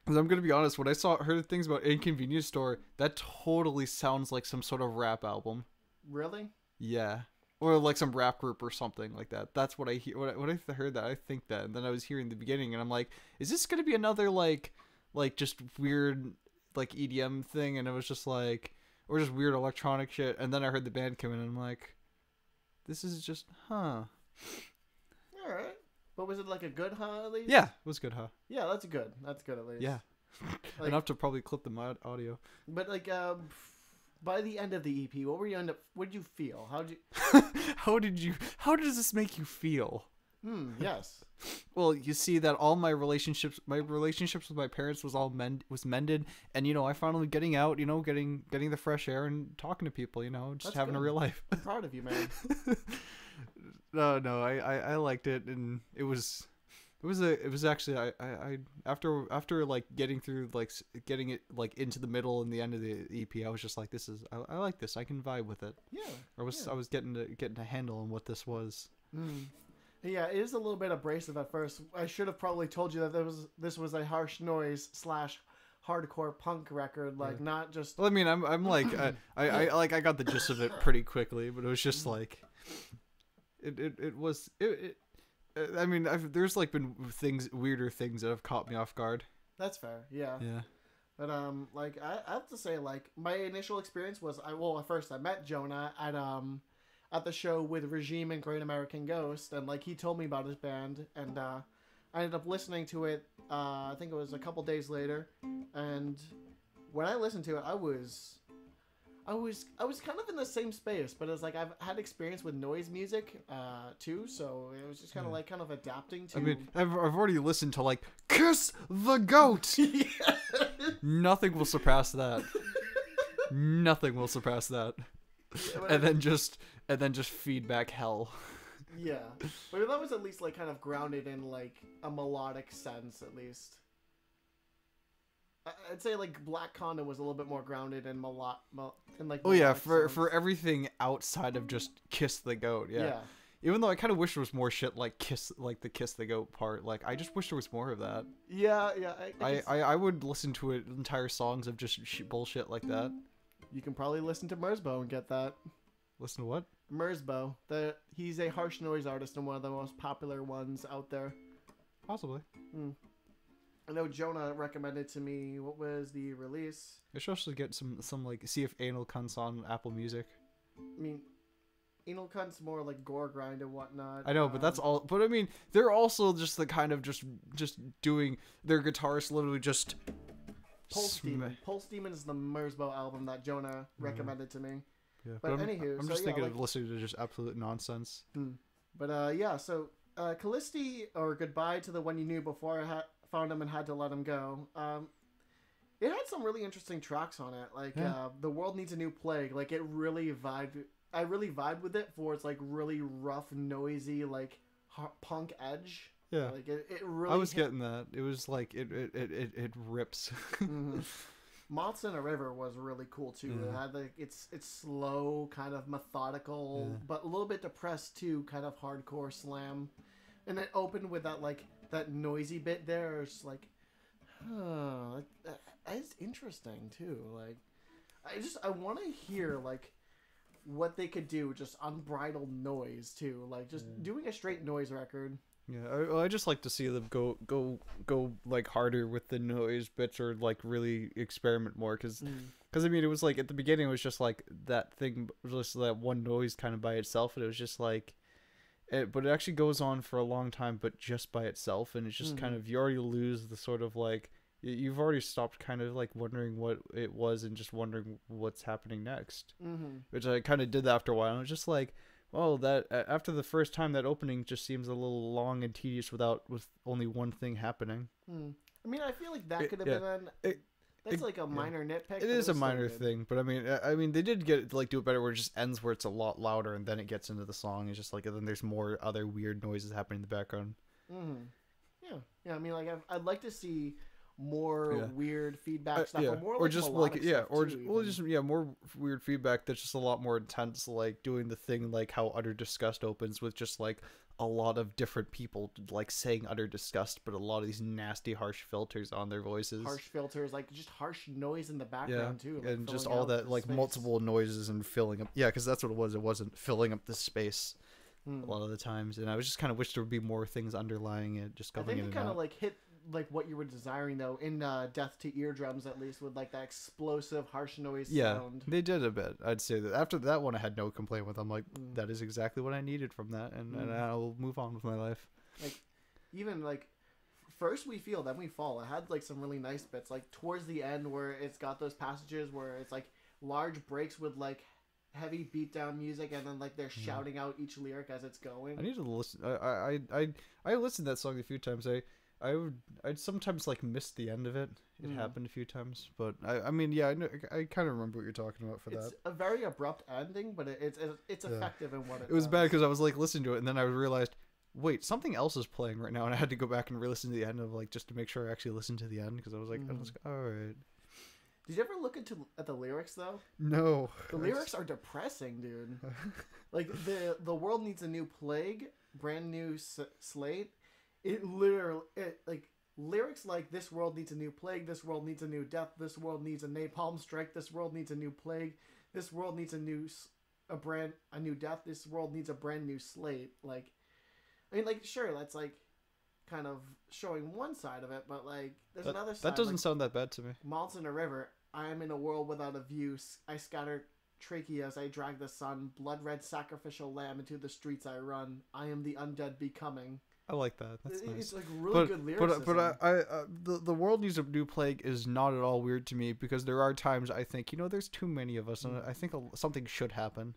S2: Because I'm gonna be honest, when I heard things about Inconvenience Store, that totally sounds like some sort of rap album.
S1: Really?
S2: Yeah. Or like some rap group or something like that. That's what I hear. When I heard that, I think that. And then I was hearing the beginning, and I'm like, is this gonna be another like just weird like EDM thing? And it was just like, or just weird electronic shit. And then I heard the band come in, and I'm like, this is just, huh?
S1: All right. But was it like a good huh at least?
S2: Yeah, it was good, huh?
S1: Yeah, that's good. That's good at least.
S2: Yeah.
S1: Like,
S2: Enough to probably clip the audio.
S1: But like, by the end of the EP, what did you feel? How
S2: Does this make you feel?
S1: Yes.
S2: Well, you see that all my relationships with my parents was mended, and I finally getting out, getting the fresh air and talking to people, just
S1: That's
S2: having
S1: good.
S2: a real life.
S1: I'm proud of you, man.
S2: No, I liked it, and it was actually I after like getting through like getting it like into the middle and the end of the EP, I was just like, I like this, I can vibe with it.
S1: Yeah.
S2: I was getting a handle on what this was.
S1: Yeah, it is a little bit abrasive at first. I should have probably told you that this was a harsh noise / hardcore punk record, like not just.
S2: Well, I mean, I'm like I got the gist of it pretty quickly, but it was just like it was. I mean, there's like been weirder things that have caught me off guard.
S1: That's fair. Yeah.
S2: Yeah.
S1: But like I have to say, like my initial experience was at first I met Jonah at the show with Regime and Great American Ghost, and like he told me about his band, and I ended up listening to it. I think it was a couple days later, and when I listened to it, I was kind of in the same space, but it's like I've had experience with noise music too, so it was just kind of adapting to.
S2: I mean, I've already listened to like Kiss the Goat. Nothing will surpass that. Nothing will surpass that. And then just feedback hell.
S1: Yeah, but that was at least like kind of grounded in like a melodic sense, at least. I'd say like Black Condom was a little bit more grounded in like.
S2: Oh yeah, for everything outside of just Kiss the Goat, yeah. Even though I kind of wish there was more shit like the Kiss the Goat part. Like I just wish there was more of that.
S1: Yeah.
S2: I would listen to entire songs of just bullshit like that.
S1: You can probably listen to Merzbow and get that.
S2: Listen to what?
S1: Merzbow. He's a harsh noise artist and one of the most popular ones out there.
S2: Possibly.
S1: I know Jonah recommended to me, what was the release?
S2: I should also get some like, see if Anal Cunt's on Apple Music.
S1: I mean, Anal Cunt's more like gore grind and whatnot.
S2: I know, but that's all. But I mean, they're also just the kind of just doing their guitarists literally just.
S1: Pulse Demon is the Merzbow album that Jonah recommended to me.
S2: Yeah,
S1: but anywho,
S2: I'm just thinking of listening to just absolute nonsense.
S1: But yeah, so Kallisti, or Goodbye to the One You Knew Before I Found Him and Had to Let Him Go. It had some really interesting tracks on it, like The World Needs a New Plague. Like it really vibed. I really vibed with it for its like really rough, noisy, like punk edge.
S2: Yeah,
S1: like it really.
S2: I was getting that. It was like it rips.
S1: Moths in a River was really cool too.
S2: Yeah.
S1: It had like it's slow, kind of methodical, but a little bit depressed too, kind of hardcore slam. And it opened with that noisy bit there. It's like, it's interesting too. Like, I want to hear like what they could do, just unbridled noise too. Like just doing a straight noise record.
S2: Yeah, I just like to see them go like harder with the noise bits, or like really experiment more, because I mean, it was like at the beginning it was just like that thing, just that one noise kind of by itself, and it was just like but it actually goes on for a long time but just by itself, and it's just kind of, you already lose the sort of like you've already stopped kind of like wondering what it was and just wondering what's happening next.
S1: Mm-hmm.
S2: Which I kind of did that after a while. And I was just like, well, that after the first time, that opening just seems a little long and tedious with only one thing happening.
S1: I mean, I feel like that could have been. That's like a minor nitpick.
S2: It is a minor thing, but I mean, they did do it better where it just ends where it's a lot louder and then it gets into the song. It's just like, and then there's more other weird noises happening in the background.
S1: Yeah. I mean, like I'd like to see more weird feedback stuff, or more
S2: or just like more weird feedback that's just a lot more intense, like doing the thing like how Utter Disgust opens with just like a lot of different people like saying utter disgust, but a lot of these nasty harsh filters on their voices,
S1: like just harsh noise in the background too, like
S2: and just all that like space. Multiple noises and filling up, because that's what it was. It wasn't filling up the space a lot of the times, and I was just kind of wish there would be more things underlying it, just going in and out. I think it kind of
S1: like hit like what you were desiring though in Death to Eardrums, at least, with like that explosive harsh noise sound.
S2: They did a bit. I'd say that after that one I had no complaint with. I'm like, that is exactly what I needed from that, and I'll move on with my life.
S1: Like even like First We Feel Then We Fall, it had like some really nice bits like towards the end where it's got those passages where it's like large breaks with like heavy beatdown music, and then like they're shouting out each lyric as it's going.
S2: I need to listen. I listened to that song a few times. I'd sometimes like miss the end of it. It happened a few times, but I mean, I kind of remember what you're talking about for that.
S1: It's a very abrupt ending, but it's effective in what it.
S2: It was bad because I was like listening to it, and then I realized, wait, something else is playing right now, and I had to go back and re-listen to the end of like just to make sure I actually listened to the end, because I was like, all right.
S1: Did you ever look at the lyrics though?
S2: No.
S1: The lyrics are depressing, dude. Like the world needs a new plague, brand new slate. It literally like lyrics like this world needs a new plague, this world needs a new death, this world needs a napalm strike, this world needs a new plague, this world needs a new death, this world needs a brand new slate. Like, I mean, like sure, that's like kind of showing one side of it, but like there's another side.
S2: That doesn't sound that bad to me.
S1: Malts in a river. I am in a world without a view. I scatter trachea as I drag the sun. Blood red sacrificial lamb into the streets I run. I am the undead becoming.
S2: I like that. That's nice.
S1: It's like really good lyricism.
S2: But the world needs a new plague is not at all weird to me, because there are times I think, there's too many of us, and I think something should happen.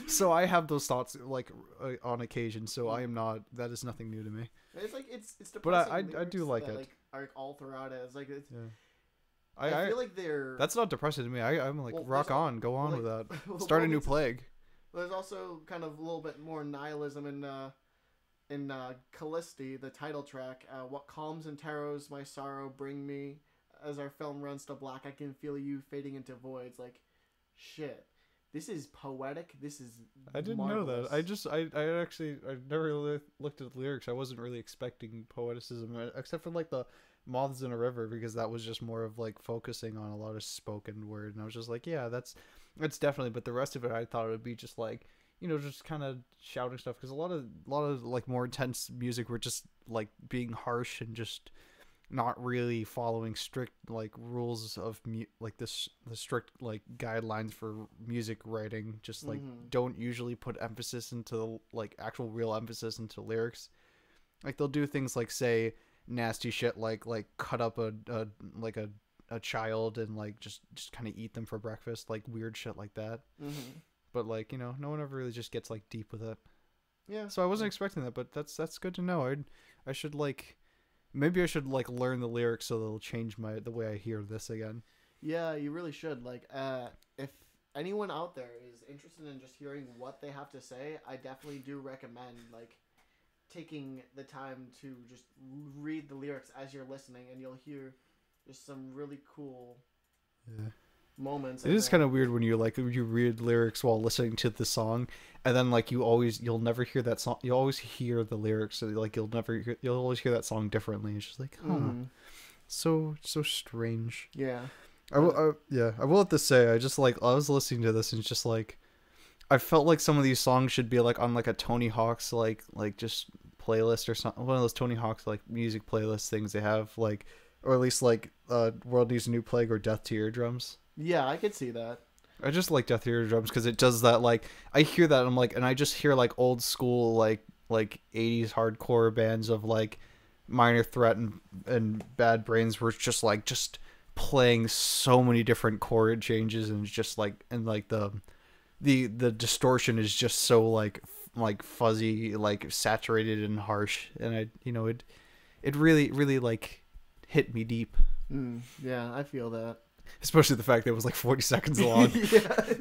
S2: So I have those thoughts like on occasion. So I am not. That is nothing new to me.
S1: It's like it's depressing.
S2: But I do like it.
S1: Like are all throughout it. It's like it's.
S2: Yeah.
S1: I feel like they're.
S2: That's not depressing to me. I'm like, rock on, go on with that. Start a new plague.
S1: There's also kind of a little bit more nihilism in Kallisti, the title track. What calms and terrors my sorrow bring me. As our film runs to black, I can feel you fading into voids. Like, shit. This is poetic. This is
S2: I didn't
S1: marvelous.
S2: know that. I never really looked at the lyrics. I wasn't really expecting poeticism, except for like the Moths in a River, because that was just more of like focusing on a lot of spoken word, and I was just like, yeah, that's definitely. But the rest of it, I thought it would be just like, just kind of shouting stuff, because a lot of like more intense music were just like being harsh and just not really following strict like rules of the strict like guidelines for music writing. Just like don't usually put emphasis into like actual real emphasis into lyrics. Like they'll do things like say nasty shit like cut up a child and like just kind of eat them for breakfast, like weird shit like that. But like no one ever really just gets like deep with it.
S1: Yeah.
S2: So I wasn't expecting that, but that's good to know. I should like. Maybe I should like learn the lyrics so they'll change the way I hear this again.
S1: Yeah, you really should. Like, if anyone out there is interested in just hearing what they have to say, I definitely do recommend like taking the time to just read the lyrics as you're listening, and you'll hear just some really cool moments.
S2: It is kind of weird when you read lyrics while listening to the song, and then like you'll never hear that song. You'll always hear the lyrics, so like you'll always hear that song differently. It's just like, so strange.
S1: Yeah.
S2: I will have to say, I was listening to this and it's just like, I felt like some of these songs should be like on like a Tony Hawk's like just playlist or something, one of those Tony Hawk's like music playlist things they have, like, or at least like World Needs a New Plague or Death to Eardrums.
S1: Yeah, I could see that.
S2: I just like Death to Eardrums because it does that. Like I hear that, and I'm like, and I just hear like old school like 80s hardcore bands of like Minor Threat and Bad Brains were just playing so many different chord changes, and just like the distortion is just so like fuzzy, like saturated and harsh, and it really like hit me deep.
S1: Yeah, I feel that.
S2: Especially the fact that it was like 40 seconds long.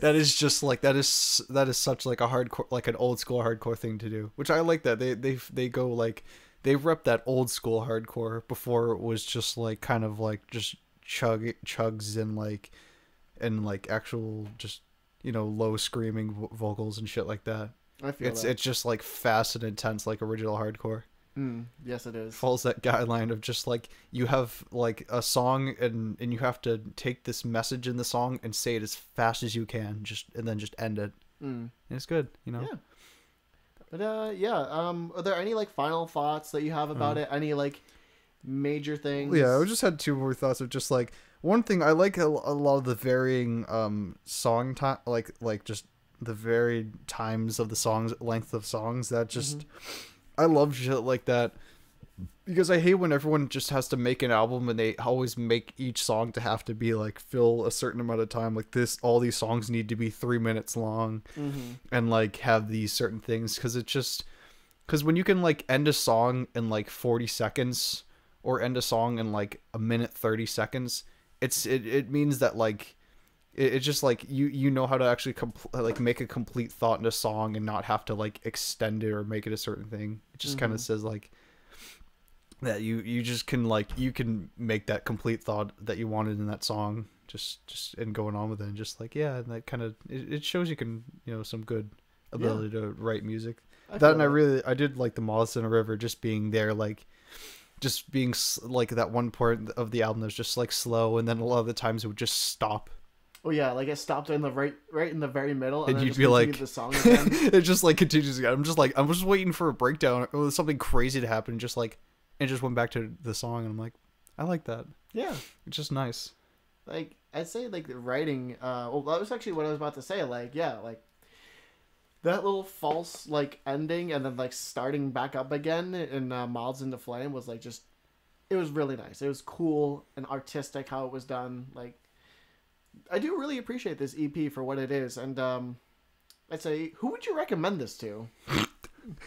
S2: That is just like that is such like a hardcore, like an old school hardcore thing to do, which I like. That they go like they rep that old school hardcore before it was just like kind of like just chugs and like actual just low screaming vocals and shit like that.
S1: I feel
S2: it's just like fast and intense, like original hardcore.
S1: Yes, it is.
S2: Follows that guideline of just like you have like a song and you have to take this message in the song and say it as fast as you can, and then just end it. And it's good,
S1: Yeah. But are there any like final thoughts that you have about it? Any like major things?
S2: Yeah, I just had two more thoughts of just like one thing. I like a lot of the varying song time, like just the varied times of the songs, length of songs. That just I love shit like that, because I hate when everyone just has to make an album and they always make each song to have to be like fill a certain amount of time. Like all these songs need to be 3 minutes long, and like have these certain things, because when you can like end a song in like 40 seconds or end a song in like a minute 30 seconds, it means that like it's just like you know how to actually like make a complete thought in a song and not have to like extend it or make it a certain thing. It just kind of says like that you just can like you can make that complete thought that you wanted in that song just and going on with it, and just like and that kind of it shows you can some good ability to write music. I did like the Moths in a River just being there, like just being like that one part of the album that was just like slow, and then a lot of the times it would just stop.
S1: Oh yeah, like it stopped in the right in the very middle, and then
S2: you'd
S1: just
S2: be like,
S1: the song again.
S2: It just like continues again. I'm just waiting for a breakdown or something crazy to happen, and just went back to the song, and I'm like, I like that. Yeah, it's just nice.
S1: Like I'd say, like the writing. Well, that was actually what I was about to say. Like like that little false like ending, and then like starting back up again in Moths into Flame was like just, it was really nice. It was cool and artistic how it was done. Like, I do really appreciate this EP for what it is, and I'd say, who would you recommend this to?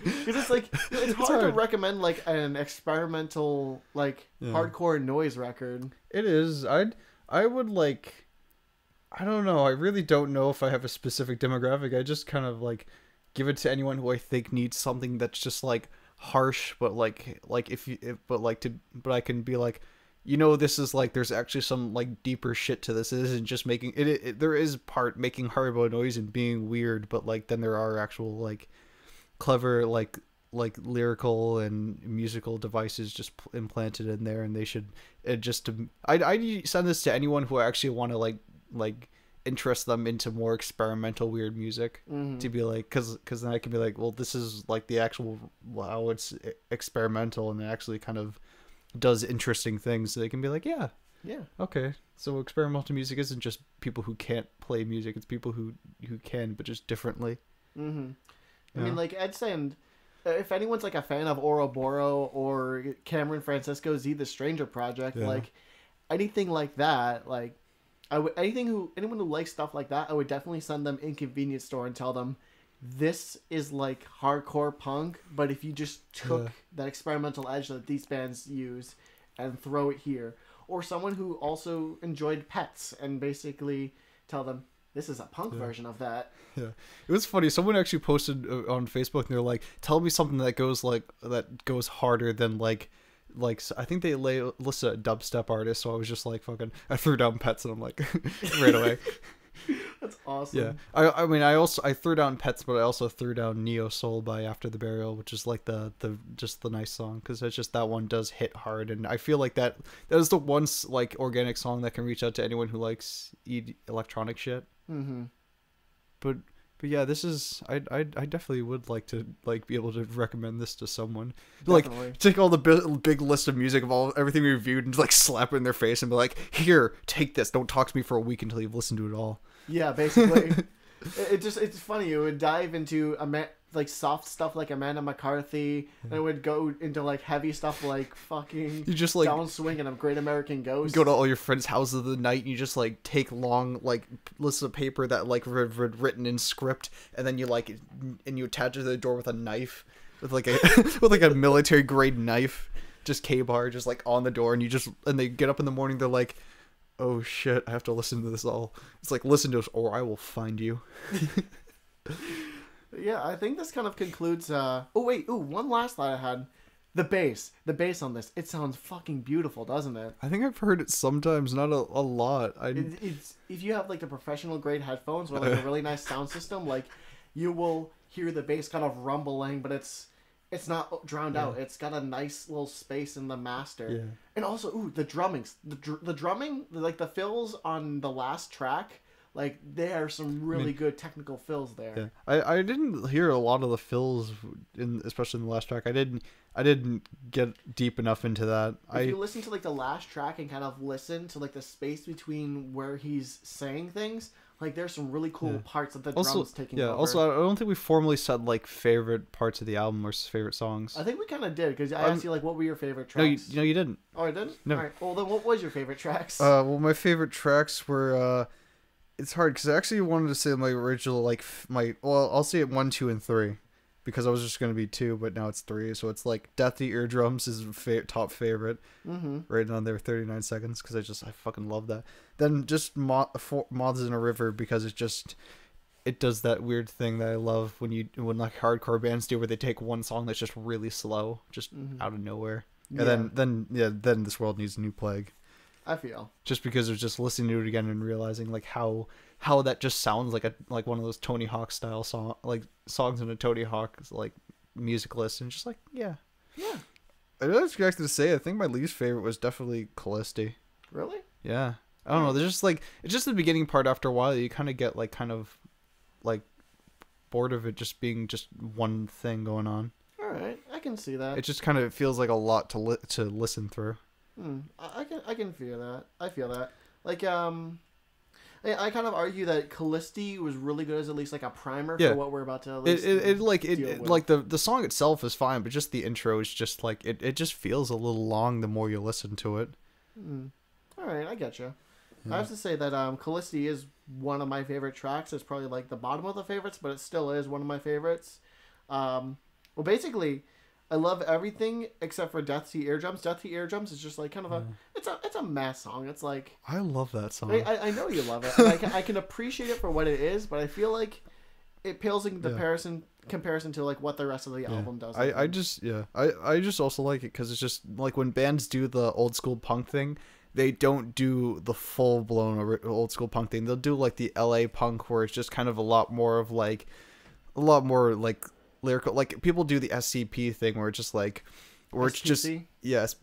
S1: Because it's like it's hard to recommend like an experimental like hardcore noise record.
S2: It is. I would like, I don't know. I really don't know if I have a specific demographic. I just kind of like give it to anyone who I think needs something that's just like harsh, but but I can be like, this is like, there's actually some like deeper shit to this. It isn't just making it there is part making horrible noise and being weird, but like then there are actual like clever like lyrical and musical devices just implanted in there, and they should I send this to anyone who actually want to like interest them into more experimental weird music, to be like, because then I can be like, well, this is like the actual how it's experimental and it actually kind of does interesting things, so they can be like, yeah, okay, so experimental music isn't just people who can't play music, it's people who can, but just differently.
S1: I mean, like I'd say, and if anyone's like a fan of Ouroboros or Cameron Francisco's Z the Stranger Project, like anything like that, like anyone who likes stuff like that, I would definitely send them Inconvenience Store and tell them, this is like hardcore punk, but if you just took that experimental edge that these bands use and throw it here. Or someone who also enjoyed Pets and basically tell them, this is a punk version of that.
S2: Yeah, it was funny. Someone actually posted on Facebook, and they're like, "Tell me something that goes harder than like I think they listed a dubstep artist." So I was just like, "Fucking!" I threw down Pets, and I'm like, right away.
S1: That's awesome.
S2: Yeah, I mean, I threw down Pets, but I also threw down Neo Soul by After the Burial, which is like the nice song, because it's just that one does hit hard, and I feel like that is the one like organic song that can reach out to anyone who likes electronic shit. But yeah, this is I definitely would like to like be able to recommend this to someone. Definitely. Like take all the big list of music of everything we reviewed and just like slap it in their face and be like, here, take this. Don't talk to me for a week until you've listened to it all.
S1: Yeah, basically. It's funny. It would dive into like soft stuff like Amanda McCarthy, and it would go into like heavy stuff like fucking
S2: You just like
S1: Downswing and A Great American Ghost.
S2: go to all your friends' houses of the night and you just like take long like lists of paper that like written in script, and then you like and you attach it to the door with a knife, with like a with like a military grade knife, just K-bar just like on the door, and they get up in the morning, they're like, oh shit, I have to listen to this all. It's like, listen to us or I will find you.
S1: Yeah, I think this kind of concludes. One last thought I had. The bass on this. It sounds fucking beautiful, doesn't it?
S2: I think I've heard it sometimes, not a lot.
S1: It's if you have like the professional grade headphones or like a really nice sound system, like you will hear the bass kind of rumbling, but it's not drowned out. It's got a nice little space in the master. Yeah. And also, the drummings, the drumming, like the fills on the last track. Like, there are some really good technical fills there.
S2: Yeah. I didn't hear a lot of the fills, especially in the last track. I didn't get deep enough into that.
S1: If you listen to, like, the last track and kind of listen to, like, the space between where he's saying things, like, there's some really cool parts of the drums taking over.
S2: Also, I don't think we formally said, like, favorite parts of the album or favorite songs.
S1: I think we kind of did, because I asked you, like, what were your favorite tracks?
S2: No, you didn't.
S1: Oh, I didn't?
S2: No.
S1: All right. Well, then what was your favorite tracks?
S2: Well, my favorite tracks were... It's hard because I actually wanted to say my original, like, I'll say it 1, 2, and 3 because I was just going to be 2, but now it's 3. So it's like Death to Eardrums is top favorite. Right on there, 39 seconds, because I fucking love that. Then just Moths in a River, because it does that weird thing that I love when like hardcore bands do, where they take one song that's just really slow, just out of nowhere. And then This World Needs a New Plague.
S1: I feel
S2: just because of just listening to it again and realizing like how that just sounds like one of those Tony Hawk style songs in a Tony Hawk like music list, and just like yeah. I was going to say I think my least favorite was definitely Kallisti.
S1: Really?
S2: Yeah. I don't know. There's just like it's just the beginning part. After a while, you kind of get like kind of like bored of it just being just one thing going on.
S1: All right, I can see that.
S2: It just kind of feels like a lot to listen through.
S1: I can feel that. I feel that. Like I kind of argue that Kallisti was really good as at least like a primer for what we're about to. At least
S2: the song itself is fine, but just the intro is just like it just feels a little long the more you listen to it.
S1: All right, I get you. Yeah. I have to say that Kallisti is one of my favorite tracks. It's probably like the bottom of the favorites, but it still is one of my favorites. Well, basically, I love everything except for Death to Eardrums. Death to Eardrums is just like kind of it's a mass song. It's like
S2: I love that song.
S1: I know you love it. And I can appreciate it for what it is, but I feel like it pales in comparison to like what the rest of the album does.
S2: I just also like it because it's just like when bands do the old school punk thing, they don't do the full blown old school punk thing. They'll do like the LA punk where it's just kind of a lot more lyrical. Like people do the SCP thing where it's just like where
S1: SPC?
S2: It's just yes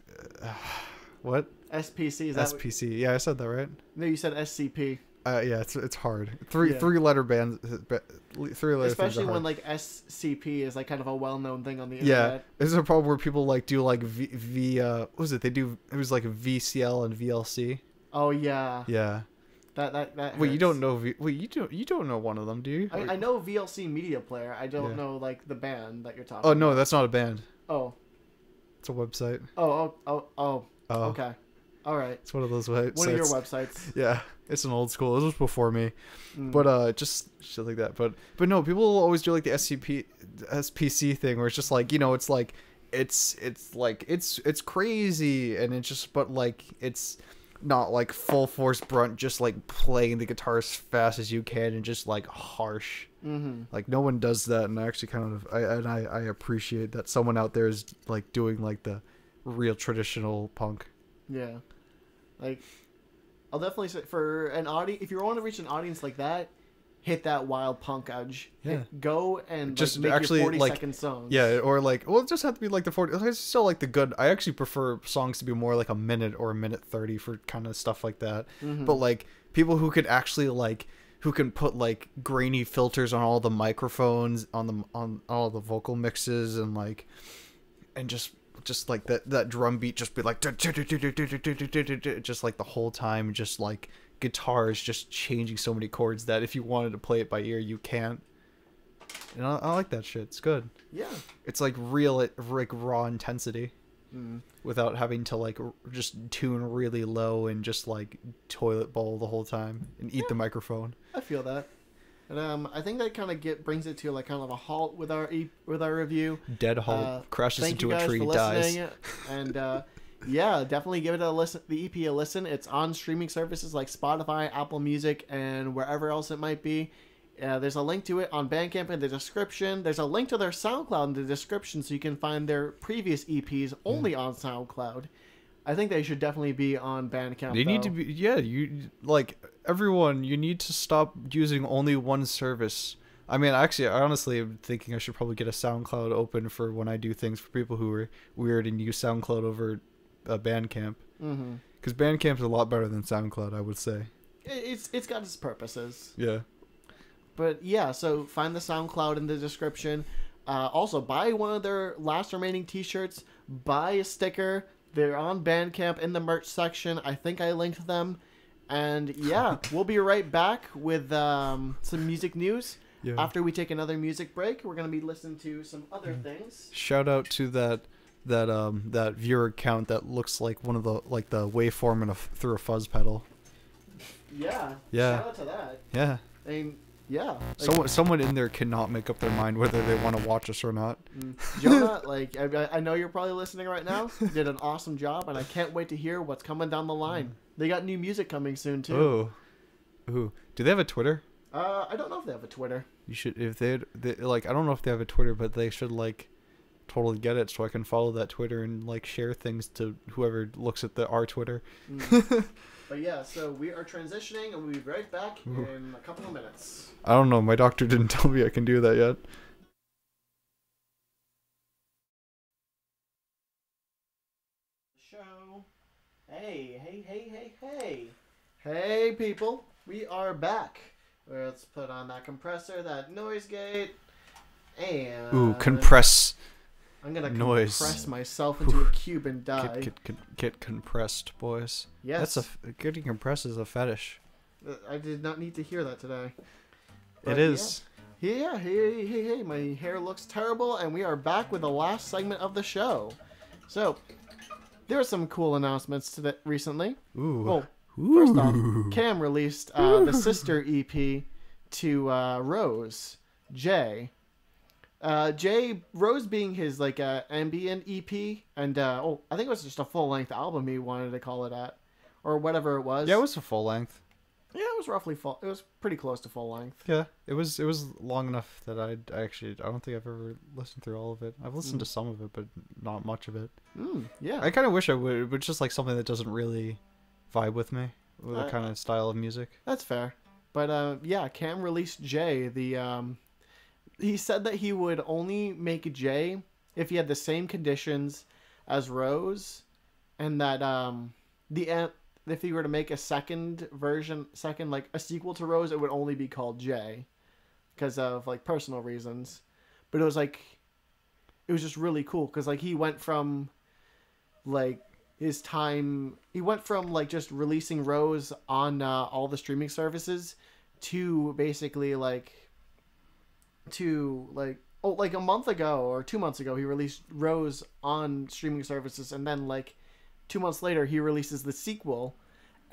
S2: what
S1: SPC is that
S2: SPC yeah, I said that right?
S1: No, you said SCP.
S2: Yeah, it's hard. Three letter bands, 3 letter,
S1: especially when like SCP is like kind of a well known thing on the
S2: internet.
S1: Yeah,
S2: there's a problem where people like do like what was it? They do it was like VCL and VLC.
S1: Oh yeah.
S2: Yeah.
S1: That hurts.
S2: Wait, you don't know you don't know one of them, do you?
S1: I know VLC Media Player. I don't know like the band that you're talking.
S2: Oh no, that's not a band.
S1: Oh.
S2: It's a website.
S1: Oh. Okay. All right.
S2: It's one of those websites.
S1: One of your websites.
S2: Yeah, it's an old school. This was before me, but just shit like that. But no, people always do like the SPC thing, where it's just like it's like it's crazy, and it's just but like it's not like full force brunt, just like playing the guitar as fast as you can and just like harsh. Like no one does that, and I actually kind of I appreciate that someone out there is like doing like the real traditional punk.
S1: Yeah, like I'll definitely say for an audience, if you want to reach an audience like that, hit that wild punk edge.
S2: Yeah,
S1: go and
S2: just
S1: make
S2: actually
S1: your 40
S2: like
S1: second songs.
S2: Yeah, or like it just have to be like the 40. I still like the good. I actually prefer songs to be more like a minute or a minute 30 for kind of stuff like that. But like people who could actually like who can put like grainy filters on all the microphones on all the vocal mixes and like and just like that drum beat just be like just like the whole time, just like guitars just changing so many chords that if you wanted to play it by ear you can't. And I like that shit. It's good.
S1: Yeah.
S2: It's like real, like raw intensity. Without having to like just tune really low and just like toilet bowl the whole time and eat the microphone.
S1: I feel that. And I think that kind of brings it to like kind of a halt with our review.
S2: Dead halt, crashes into a tree,
S1: for
S2: dies.
S1: listening. And yeah, definitely give it a listen. The EP a listen. It's on streaming services like Spotify, Apple Music, and wherever else it might be. There's a link to it on Bandcamp in the description. There's a link to their SoundCloud in the description, so you can find their previous EPs only on SoundCloud. I think they should definitely be on Bandcamp.
S2: They need to be, you like everyone. You need to stop using only one service. I mean, actually, I honestly am thinking I should probably get a SoundCloud open for when I do things for people who are weird and use SoundCloud over Bandcamp. Because Bandcamp's a lot better than SoundCloud, I would say.
S1: It's got its purposes.
S2: Yeah.
S1: But yeah, so find the SoundCloud in the description. Also, buy one of their last remaining t-shirts. Buy a sticker. They're on Bandcamp in the merch section. I think I linked them. And yeah, we'll be right back with some music news. Yeah. After we take another music break, we're going to be listening to some other things.
S2: Shout out to that viewer count that looks like one of the waveform through a fuzz pedal.
S1: Yeah.
S2: Yeah.
S1: Shout out to that.
S2: Yeah.
S1: I mean, yeah.
S2: Someone in there cannot make up their mind whether they want to watch us or not.
S1: Jonah, I know you're probably listening right now. You did an awesome job, and I can't wait to hear what's coming down the line. They got new music coming soon too.
S2: Ooh. Do they have a Twitter?
S1: I don't know if they have a Twitter.
S2: You should, if they I don't know if they have a Twitter, but they should totally get it so I can follow that Twitter and share things to whoever looks at our Twitter.
S1: But yeah, so we are transitioning, and we'll be right back in a couple of minutes.
S2: I don't know. My doctor didn't tell me I can do that yet.
S1: Show. Hey, people. We are back. Let's put on that compressor, that noise gate, and...
S2: compress.
S1: I'm gonna
S2: noise.
S1: compress myself into a cube and die.
S2: Get compressed, boys.
S1: Yes.
S2: Getting compressed is a fetish.
S1: I did not need to hear that today.
S2: But it is.
S1: Yeah. Hey. My hair looks terrible, and we are back with the last segment of the show. So, there are some cool announcements
S2: Ooh.
S1: recently.
S2: Well,
S1: first off, Cam released the sister EP to Rose, Jay. Rose being his ambient EP, and I think it was just a full length album he wanted to call it at, or whatever it was.
S2: Yeah, it was a full length.
S1: Yeah, it was roughly full. It was pretty close to full length.
S2: Yeah, it was long enough that I don't think I've ever listened through all of it. I've listened to some of it, but not much of it.
S1: Yeah.
S2: I kind of wish I would, but just something that doesn't really vibe with me, with the kind of style of music.
S1: That's fair. But yeah, Cam released Jay. He said that he would only make Jay if he had the same conditions as Rose, and that if he were to make a second a sequel to Rose, it would only be called Jay, because of personal reasons. But it was just really cool because he went from just releasing Rose on all the streaming services to basically a month ago or 2 months ago he released Rose on streaming services, and then 2 months later he releases the sequel,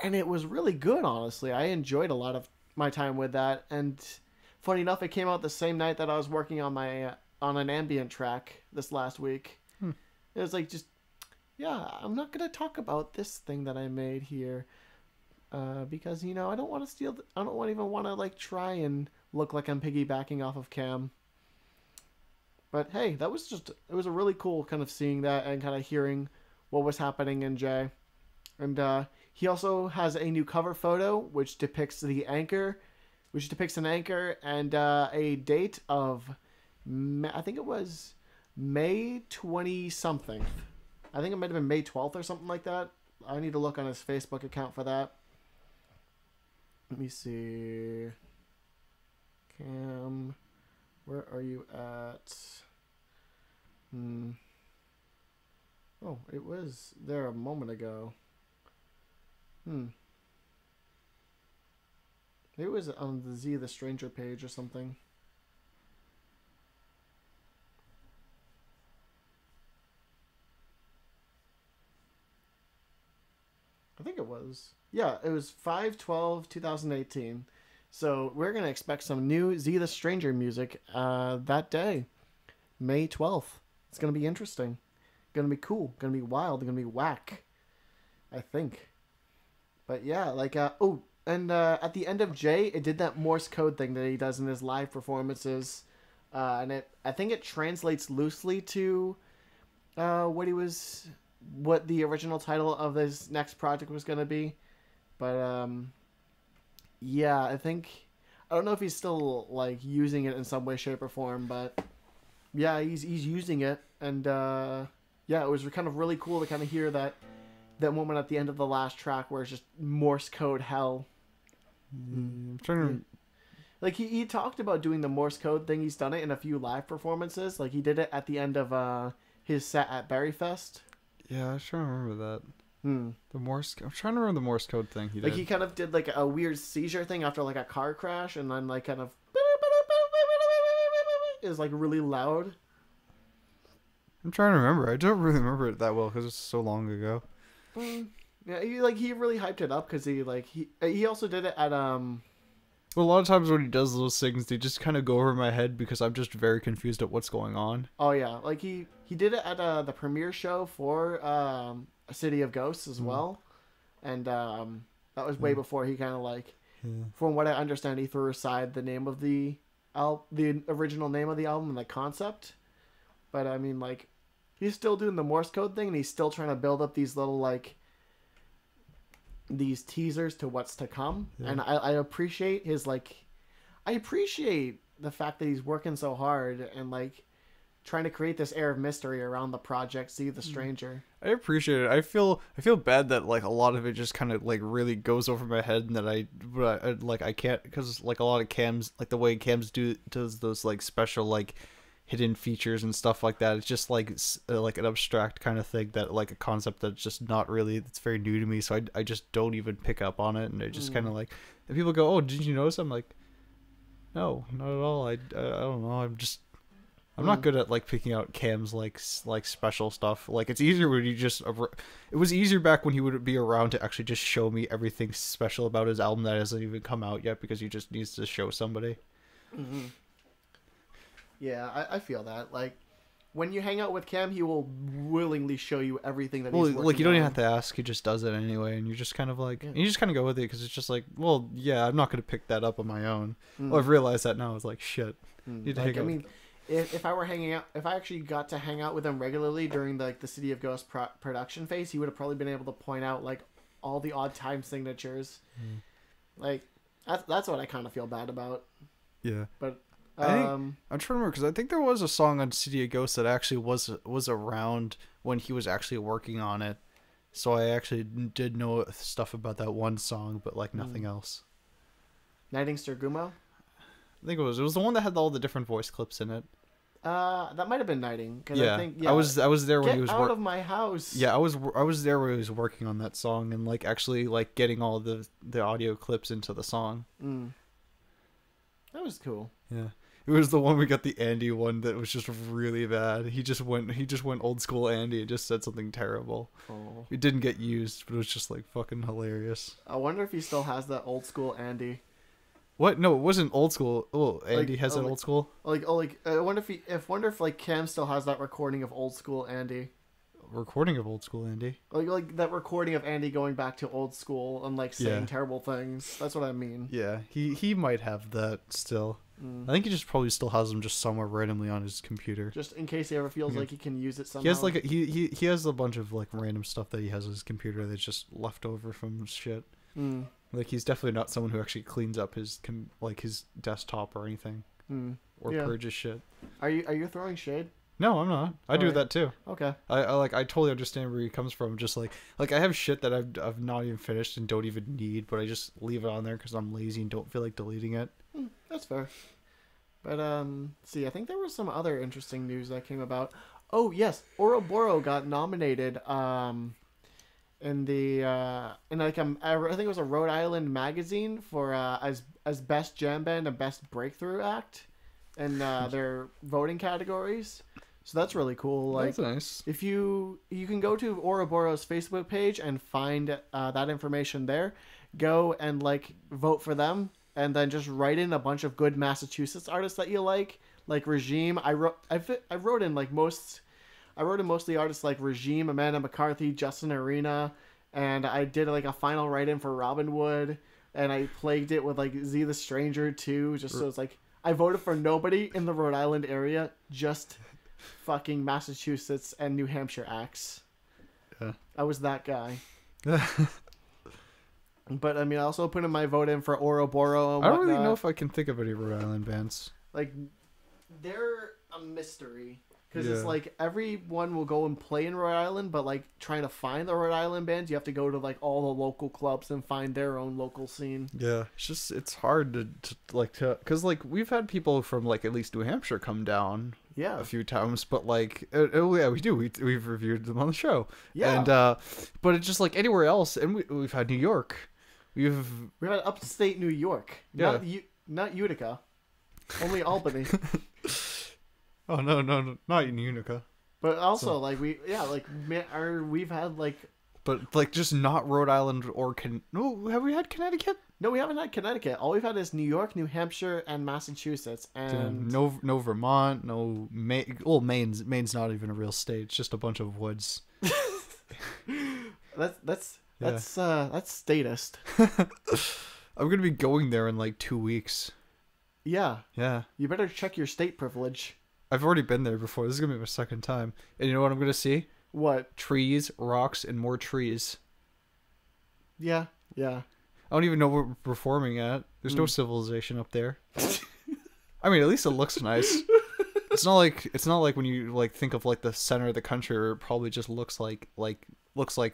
S1: and it was really good. Honestly, I enjoyed a lot of my time with that, and funny enough, it came out the same night that I was working on an ambient track this last week. It was I'm not gonna talk about this thing that I made here because I don't want to steal I don't even want to try and look like I'm piggybacking off of Cam. But hey, it was a really cool kind of seeing that and kind of hearing what was happening in Jay. And he also has a new cover photo which depicts an anchor and a date of I think it was May 20 something. I think it might have been May 12th or something like that. I need to look on his Facebook account for that. Let me see. Cam, where are you at? Oh, it was there a moment ago. It was on the Z the Stranger page or something. I think it was. Yeah, it was 5/12/2018. So we're going to expect some new Z the Stranger music that day, May 12th. It's going to be interesting. Going to be cool. Going to be wild. Going to be whack, I think. But yeah, like, at the end of J, it did that Morse code thing that he does in his live performances. I think it translates loosely to what the original title of his next project was going to be. But, yeah, I don't know if he's still, like, using it in some way, shape, or form, but, yeah, he's using it, and, yeah, it was kind of really cool to kind of hear that moment at the end of the last track where it's just Morse code hell.
S2: I'm trying to...
S1: Like, he talked about doing the Morse code thing. He's done it in a few live performances. Like, he did it at the end of his set at Berryfest.
S2: Yeah, I was trying to remember that. I'm trying to remember the Morse code thing he did.
S1: Like, he kind of did, like, a weird seizure thing after, like, a car crash, and then, like, kind of... is, like, really loud.
S2: I'm trying to remember. I don't really remember it that well because it's so long ago.
S1: Yeah, he really hyped it up because he also did it at...
S2: Well, a lot of times when he does those things, they just kind of go over my head because I'm just very confused at what's going on.
S1: Oh, yeah. Like, he did it at the premiere show for A City of Ghosts as well. And that was way before he kind of, like... Yeah. From what I understand, he threw aside the name of the original name of the album and the concept. But, I mean, like, he's still doing the Morse code thing, and he's still trying to build up these little, like... these teasers to what's to come. Yeah. And I appreciate his, like... I appreciate the fact that he's working so hard and, like, trying to create this air of mystery around the project, See the Stranger.
S2: I appreciate it. I feel bad that, like, a lot of it just kind of, like, really goes over my head and that I can't... Because, like, a lot of cams... Like, the way cams does those, like, special, like... hidden features and stuff like that. It's just like an abstract kind of thing that like a concept that's just not really, it's very new to me. So I just don't even pick up on it. And I just kind of like, and people go, oh, did you notice? I'm like, no, not at all. I don't know. I'm not good at like picking out Cam's like special stuff. Like it's easier when you just, it was easier back when he would be around to actually just show me everything special about his album that hasn't even come out yet because he just needs to show somebody.
S1: Mm-hmm. Yeah, I feel that. Like, when you hang out with Cam, he will willingly show you everything that he's working on.
S2: Like, you don't even have to ask. He just does it anyway, and you just kind of, like... Yeah. You just kind of go with it, because it's just like, well, yeah, I'm not going to pick that up on my own. Well, I've realized that now. It's like, shit.
S1: Like, I mean, if I were hanging out... If I actually got to hang out with him regularly during, the City of Ghosts production phase, he would have probably been able to point out, like, all the odd time signatures. Like, that's what I kind of feel bad about.
S2: Yeah.
S1: But...
S2: I'm trying to remember because I think there was a song on City of Ghosts that actually was around when he was actually working on it, so I actually did know stuff about that one song, but like nothing else.
S1: Nightingster Gumo?
S2: I think it was the one that had all the different voice clips in it.
S1: That might have been Nighting.
S2: Yeah. I was there when he was
S1: out of my house.
S2: Yeah, I was there when he was working on that song and like actually like getting all the audio clips into the song.
S1: That was cool.
S2: Yeah. It was the one we got the Andy one that was just really bad. He just went old school Andy and just said something terrible.
S1: Oh.
S2: It didn't get used, but it was just like fucking hilarious.
S1: I wonder if he still has that old school Andy.
S2: What? No, it wasn't old school. Oh, Andy has that old school.
S1: I wonder if like Cam still has that recording of old school Andy.
S2: Recording of old school Andy.
S1: Like that recording of Andy going back to old school and like saying terrible things. That's what I mean.
S2: Yeah, he might have that still. I think he just probably still has them just somewhere randomly on his computer.
S1: Just in case he ever feels like he can use it somehow.
S2: He has like he has a bunch of like random stuff that he has on his computer that's just left over from shit. Like he's definitely not someone who actually cleans up his his desktop or anything. Or purges shit.
S1: Are you throwing shade?
S2: No, I'm not. I do that too.
S1: Okay.
S2: I totally understand where he comes from. Just like I have shit that I've not even finished and don't even need, but I just leave it on there because I'm lazy and don't feel like deleting it.
S1: That's fair. But see, I think there was some other interesting news that came about. Oh yes, Ouroboros got nominated in the in like I think it was a Rhode Island magazine for as best jam band and best breakthrough act in their voting categories. So that's really cool. Like,
S2: That's nice.
S1: if you can go to Ouroboros Facebook page and find that information there. Go and like vote for them, and then just write in a bunch of good Massachusetts artists that you like Regime. I wrote in mostly artists like Regime, Amanda McCarthy, Justin Arena, and I did like a final write-in for Robin Wood, and I plagued it with like Z the Stranger too, just so it's like I voted for nobody in the Rhode Island area, just fucking Massachusetts and New Hampshire acts.
S2: Yeah.
S1: I was that guy. But I mean, I also put in my vote in for Ouroboros.
S2: I don't really know if I can think of any Rhode Island bands.
S1: Like, they're a mystery. Because it's like everyone will go and play in Rhode Island, but like trying to find the Rhode Island bands, you have to go to like all the local clubs and find their own local scene.
S2: Yeah, it's hard to because like we've had people from like at least New Hampshire come down.
S1: Yeah,
S2: a few times, but like yeah, we do. We've reviewed them on the show.
S1: Yeah,
S2: and but it's just like anywhere else, and we've had New York. We've
S1: had upstate New York.
S2: Yeah,
S1: not Utica, only Albany.
S2: Oh no, not in Utica.
S1: But also we've had like.
S2: But like just not Rhode Island or no, have we had Connecticut?
S1: No, we haven't had Connecticut. All we've had is New York, New Hampshire, and Massachusetts, and
S2: no Vermont, no Maine. Well, Maine's not even a real state. It's just a bunch of woods.
S1: That's statist.
S2: I'm gonna be going there in like 2 weeks.
S1: Yeah.
S2: Yeah.
S1: You better check your state privilege.
S2: I've already been there before. This is gonna be my second time, and you know what I'm gonna see?
S1: What?
S2: Trees, rocks, and more trees.
S1: Yeah. Yeah.
S2: I don't even know what we're performing at. There's no civilization up there. I mean, at least it looks nice. It's not like when you like think of like the center of the country, where it probably just looks like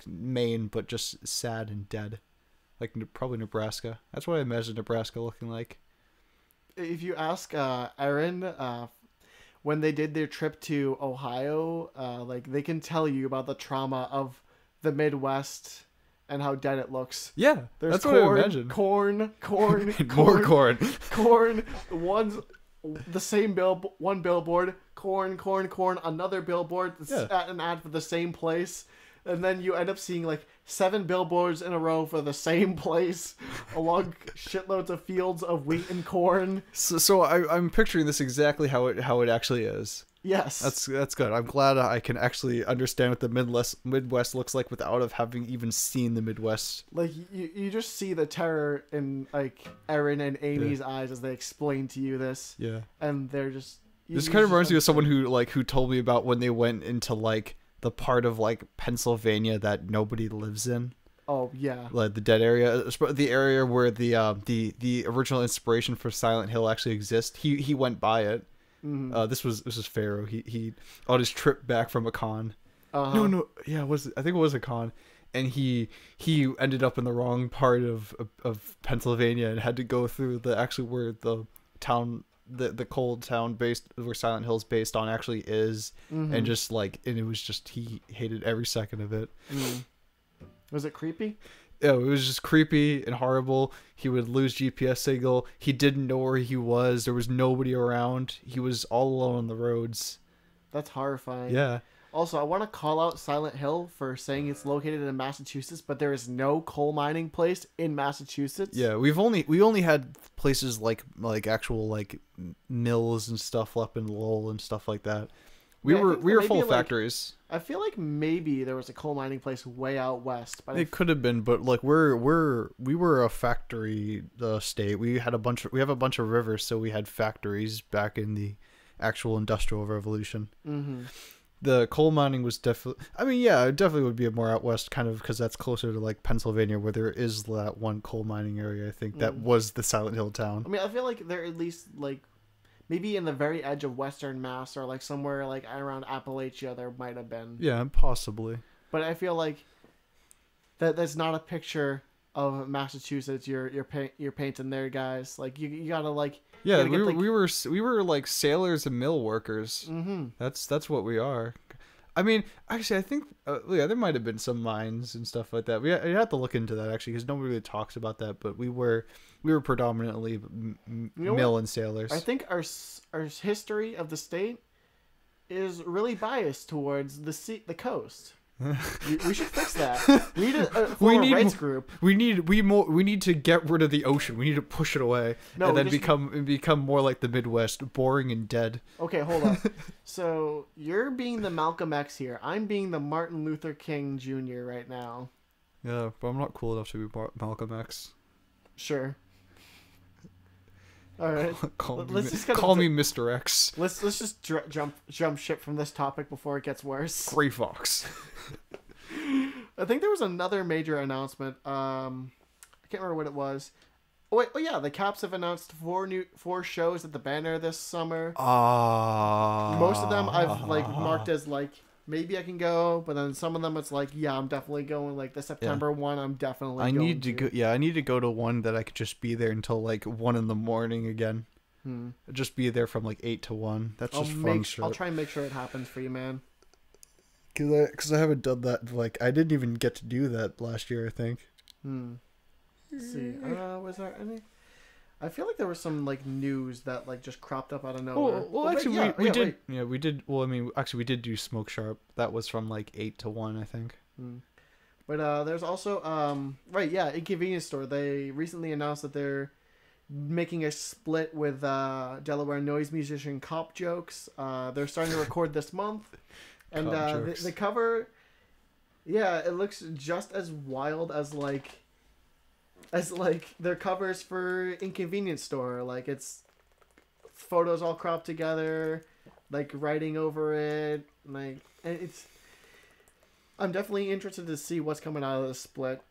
S2: Maine, but just sad and dead. Like probably Nebraska. That's what I imagine Nebraska looking like.
S1: If you ask Erin, when they did their trip to Ohio, like they can tell you about the trauma of the Midwest and how dead it looks.
S2: Yeah,
S1: there's
S2: that's
S1: corn,
S2: what I imagine.
S1: Corn,
S2: more corn.
S1: Corn. The same one billboard. Corn. Another billboard. An ad for the same place. And then you end up seeing like 7 billboards in a row for the same place, along shitloads of fields of wheat and corn.
S2: So I'm picturing this exactly how it actually is.
S1: Yes,
S2: that's good. I'm glad I can actually understand what the Midwest looks like without having even seen the Midwest.
S1: Like you just see the terror in like Erin and Amy's eyes as they explain to you this.
S2: Yeah,
S1: and they're just.
S2: This kind of reminds me of someone who told me about when they went into like the part of like Pennsylvania that nobody lives in.
S1: Oh yeah,
S2: like the dead area, the area where the original inspiration for Silent Hill actually exists. He went by it. Mm-hmm. This was Pharaoh. He on his trip back from a con.
S1: Uh-huh.
S2: No, yeah, I think it was a con, and he ended up in the wrong part of Pennsylvania and had to go through where the town. The cold town based where Silent Hill's based on actually is, and just and it was just he hated every second of it.
S1: Was it creepy?
S2: Yeah, it was just creepy and horrible. He would lose GPS signal. He didn't know where he was. There was nobody around. He was all alone on the roads.
S1: That's horrifying.
S2: Yeah.
S1: Also, I want to call out Silent Hill for saying it's located in Massachusetts, but there is no coal mining place in Massachusetts.
S2: Yeah, we only had places like actual like mills and stuff up in Lowell and stuff like that. We were full of factories.
S1: I feel like maybe there was a coal mining place way out west, but
S2: it could have been. But like we were a factory state. We have a bunch of rivers, so we had factories back in the actual Industrial Revolution. Mm-hmm. The coal mining was definitely. I mean, yeah, it definitely would be a more out west kind of because that's closer to like Pennsylvania, where there is that one coal mining area. I think that was the Silent Hill town.
S1: I mean, I feel like they're at least like maybe in the very edge of Western Mass or like somewhere like around Appalachia. There might have been.
S2: Yeah, possibly.
S1: But I feel like that's not a picture of Massachusetts. You're painting there, guys. Like you gotta like.
S2: Yeah, we were like sailors and mill workers.
S1: Mm-hmm.
S2: That's what we are. I mean, actually, I think there might have been some mines and stuff like that. We have to look into that actually because nobody really talks about that. But we were predominantly mill and sailors.
S1: I think our history of the state is really biased towards the coast. We should fix that. We need a rights group.
S2: We need to get rid of the ocean. We need to push it away, and then become more like the Midwest, boring and dead.
S1: Okay, hold on. So you're being the Malcolm X here. I'm being the Martin Luther King Jr. right now.
S2: Yeah, but I'm not cool enough to be Malcolm X.
S1: Sure. All right.
S2: Call me Mr. X.
S1: Let's just jump ship from this topic before it gets worse.
S2: Gray Fox.
S1: I think there was another major announcement. I can't remember what it was. Oh yeah, the Caps have announced 4 shows at the Banner this summer. Most of them I've marked as maybe I can go, but then some of them it's yeah, I'm definitely going. Like the September one, I'm definitely.
S2: I need to go. Yeah, I need to go to one that I could just be there until 1 in the morning again. Just be there from 8 to 1. That's just fun shit.
S1: I'll try and make sure it happens for you, man.
S2: Cause I haven't done that. I didn't even get to do that last year. I think.
S1: Let's see. Was there any? I feel like there was some news that just cropped up out of nowhere.
S2: Well, actually, we did. Yeah, we did. Well, I mean, actually, we did do Smoke Sharp. That was from 8 to 1, I think.
S1: But there's also Inconvenience Store. They recently announced that they're making a split with Delaware noise musician Cop Jokes. They're starting to record this month, and the cover, it looks just as wild as their covers for Inconvenience Store. It's photos all cropped together, writing over it, and it's. I'm definitely interested to see what's coming out of the split.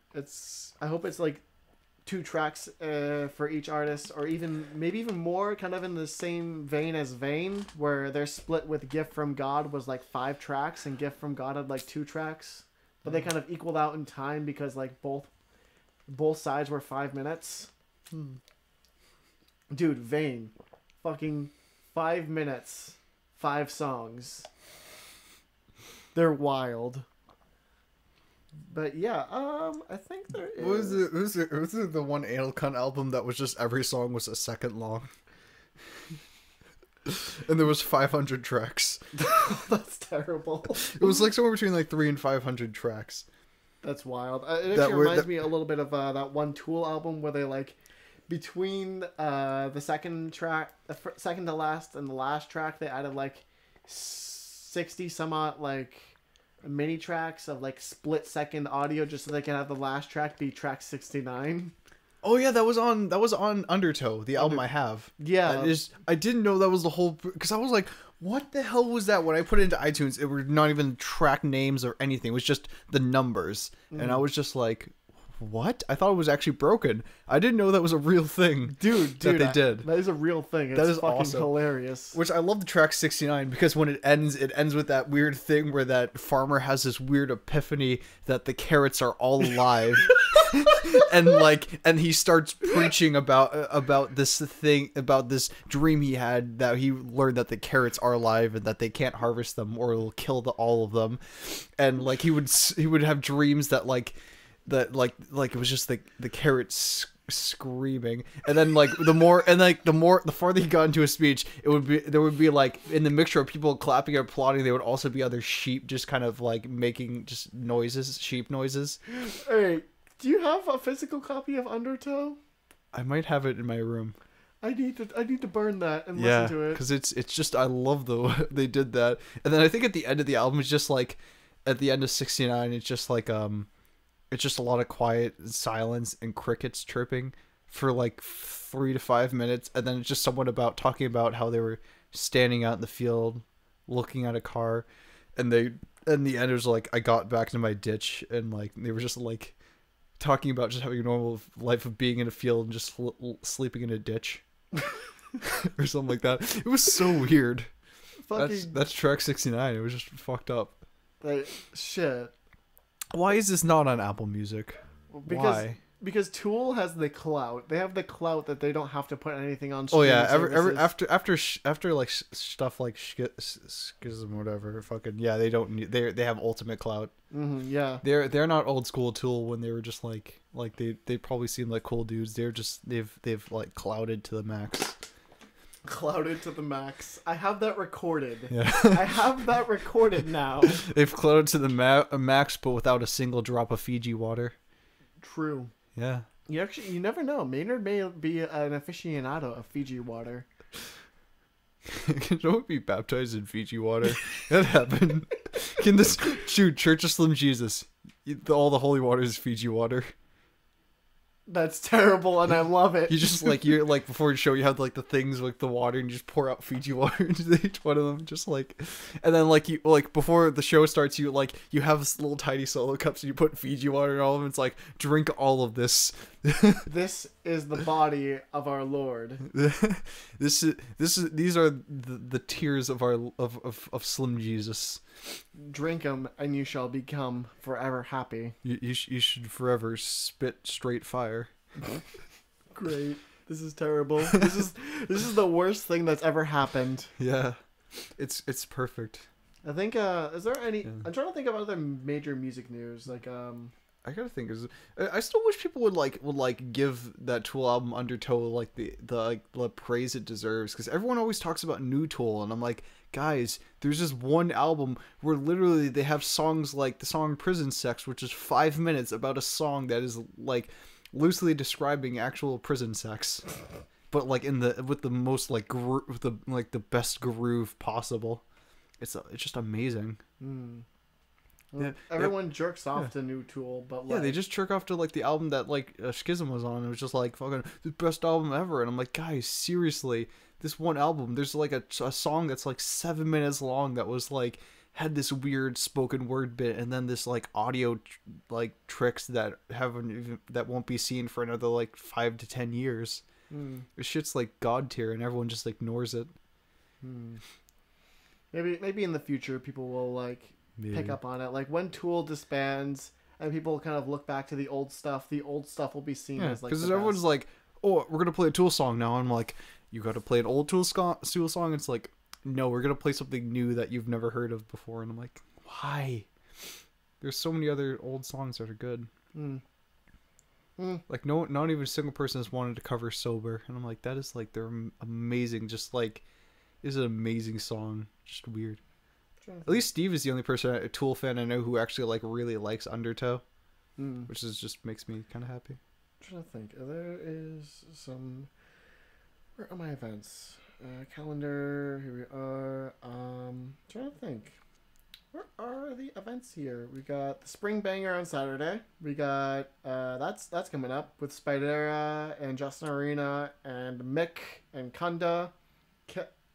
S1: I hope it's 2 tracks for each artist, or maybe even more, kind of in the same vein as Vane, where their split with Gift from God was 5 tracks, and Gift from God had 2 tracks, but they kind of equaled out in time because both sides were 5 minutes. Dude, Vane, fucking 5 minutes, 5 songs. They're wild. But yeah, I think there is.
S2: Was it the one Anal Cunt album that was just every song was a second long? And there was 500 tracks.
S1: That's terrible.
S2: It was somewhere between 300 and 500 tracks.
S1: That's wild. It actually reminds me a little bit of that one Tool album where they between the second track, second to last, and the last track, they added 60 some odd mini tracks of split second audio just so they can have the last track be track 69.
S2: Oh yeah, that was on Undertow, the album I have.
S1: Yeah,
S2: I didn't know that was the whole, because I was like, what the hell was that? When I put it into iTunes, it were not even track names or anything. It was just the numbers, and I was just like, what? I thought it was actually broken. I didn't know that was a real thing.
S1: Dude,
S2: they did.
S1: That is a real thing. That is fucking awesome. Hilarious.
S2: Which I love the track 69 because when it ends with that weird thing where that farmer has this weird epiphany that the carrots are all alive. and he starts preaching about this thing, about this dream he had, that he learned that the carrots are alive and that they can't harvest them or it'll kill all of them. And he would have dreams that it was just the carrots screaming, and then the farther he got into his speech, there would be in the mixture of people clapping or applauding, there would also be other sheep just kind of making just noises, sheep noises.
S1: Hey, do you have a physical copy of Undertow? I
S2: might have it in my room.
S1: I need to burn that and listen to it.
S2: Because it's just, I love the way they did that. And then I think at the end of the album, it's just at the end of 69, it's just it's just a lot of quiet silence and crickets chirping for 3 to 5 minutes, and then it's just someone talking about how they were standing out in the field looking at a car, and the end was I got back into my ditch, and they were just talking about just having a normal life of being in a field and just sleeping in a ditch or something like that. It was so weird. That's track 69. It was just fucked up.
S1: Shit.
S2: Why is this not on Apple Music? Why?
S1: Because Tool has the clout. They have the clout that they don't have to put anything on.
S2: Oh yeah, after stuff like Schism or whatever, fucking yeah, they don't need. They have ultimate clout.
S1: Yeah,
S2: they're not old school Tool when they were just they probably seem like cool dudes. They've clouted to the max.
S1: Clouded to the max. I have that recorded.
S2: Yeah.
S1: I have that recorded now.
S2: They've clouded to the max, but without a single drop of Fiji water.
S1: True.
S2: Yeah.
S1: You never know. Maynard may be an aficionado of Fiji water.
S2: Don't be baptized in Fiji water. That happened. Church of Slim Jesus. All the holy water is Fiji water.
S1: That's terrible, and I love it.
S2: You just you're like before the show, you have like the things like the water, and you just pour out Fiji water into each one of them, just like, and then before the show starts, you have this little tiny solo cups, and you put Fiji water in all of them. It's like, drink all of this.
S1: This is the body of our Lord.
S2: These are the tears of of Slim Jesus.
S1: Drink them, and you shall become forever happy.
S2: You should forever spit straight fire.
S1: Great. This is terrible. This is the worst thing that's ever happened.
S2: Yeah, it's perfect.
S1: I think. Is there any?
S2: Yeah.
S1: I'm trying to think of other major music news.
S2: I gotta think. I still wish people would give that Tool album Undertow the praise it deserves, because everyone always talks about new Tool, and I'm like, guys, there's just one album where literally they have songs like the song Prison Sex, which is 5 minutes about a song that is like loosely describing actual prison sex, but like with the most the best groove possible. It's just amazing.
S1: Yeah, everyone jerks off to new Tool, but
S2: yeah, they just jerk off to the album that Schism was on. It was just like fucking the best album ever, and I'm like, guys, seriously, this one album, there's a song that's 7 minutes long that was had this weird spoken word bit, and then this audio tricks that won't be seen for another 5 to 10 years. This shit's god tier, and everyone just ignores it.
S1: Maybe in the future people will pick up on it. When Tool disbands and people kind of look back to the old stuff will be seen as
S2: because everyone's oh, we're gonna play a Tool song now. I'm like, you gotta play an old Tool song. It's no, we're gonna play something new that you've never heard of before. And I'm like, why? There's so many other old songs that are good. No, not even a single person has wanted to cover Sober, and I'm like, that is they're amazing. Just is an amazing song. Just weird. At least Steve is the only person, a Tool fan I know, who actually really likes Undertow, which just makes me kind of happy.
S1: I'm trying to think. There is some. Where are my events? Calendar. Here we are. Trying to think. Where are the events here? We got the Spring Banger on Saturday. We got that's coming up with Spidera and Justin Arena and Mick and Kunda.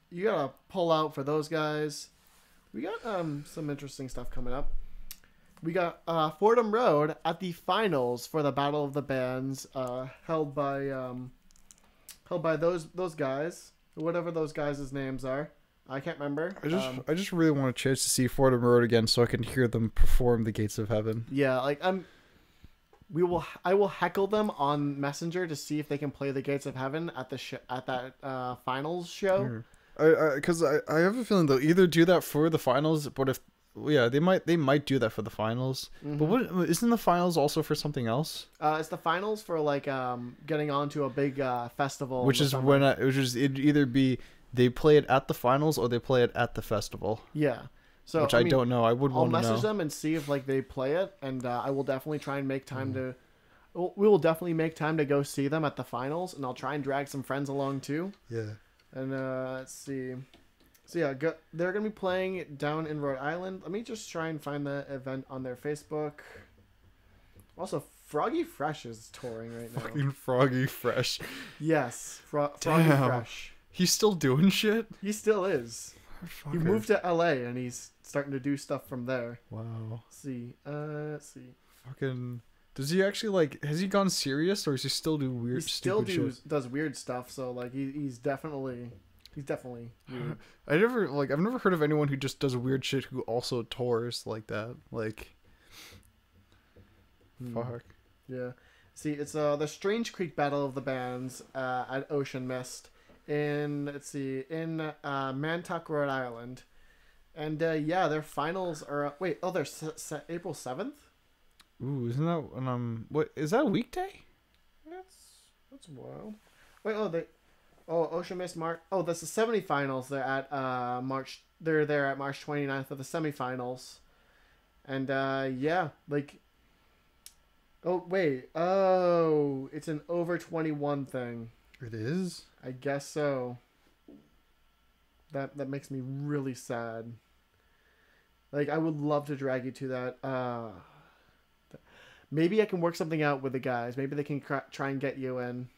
S1: You gotta pull out for those guys. We got some interesting stuff coming up. We got Fordham Road at the finals for the Battle of the Bands, held by those guys, whatever those guys' names are. I can't remember.
S2: I just really want a chance to see Fordham Road again, so I can hear them perform the Gates of Heaven.
S1: Yeah, I will heckle them on Messenger to see if they can play the Gates of Heaven at that finals show.
S2: Because I have a feeling they'll either do that for the finals, but they might do that for the finals. But what isn't the finals also for something else?
S1: It's the finals for getting onto a big festival,
S2: which is it'd either be they play it at the finals or they play it at the festival.
S1: Yeah, so
S2: which I don't know. I would want to know.
S1: I'll message them and see if they play it, and I will definitely try and make time to. We will definitely make time to go see them at the finals, and I'll try and drag some friends along too.
S2: Yeah.
S1: And let's see. So yeah, they're gonna be playing down in Rhode Island. Let me just try and find the event on their Facebook. Also, Froggy Fresh is touring right now.
S2: Fucking Froggy Fresh.
S1: Yes, Froggy Fresh.
S2: He's still doing shit?
S1: He still is.
S2: Fucker.
S1: He moved to LA and he's starting to do stuff from there.
S2: Wow.
S1: Let's see.
S2: Fucking. Does he actually has he gone serious, or does he still do weird? He still
S1: does weird stuff. So he's definitely weird.
S2: I've never heard of anyone who just does weird shit who also tours like that. Fuck.
S1: Yeah. See, it's the Strange Creek Battle of the Bands at Ocean Mist in Mantuck, Rhode Island, and their finals are they're April 7th.
S2: Ooh, isn't that what is that a weekday?
S1: That's wild. Wait, Oh, Ocean Mist March. Oh, that's the semifinals. They're at March. They're there at March 29th for the semifinals. And yeah, like. Oh wait. Oh, it's an over 21 thing.
S2: It is.
S1: I guess so. That makes me really sad. Like, I would love to drag you to that. Maybe I can work something out with the guys. Maybe they can try and get you in.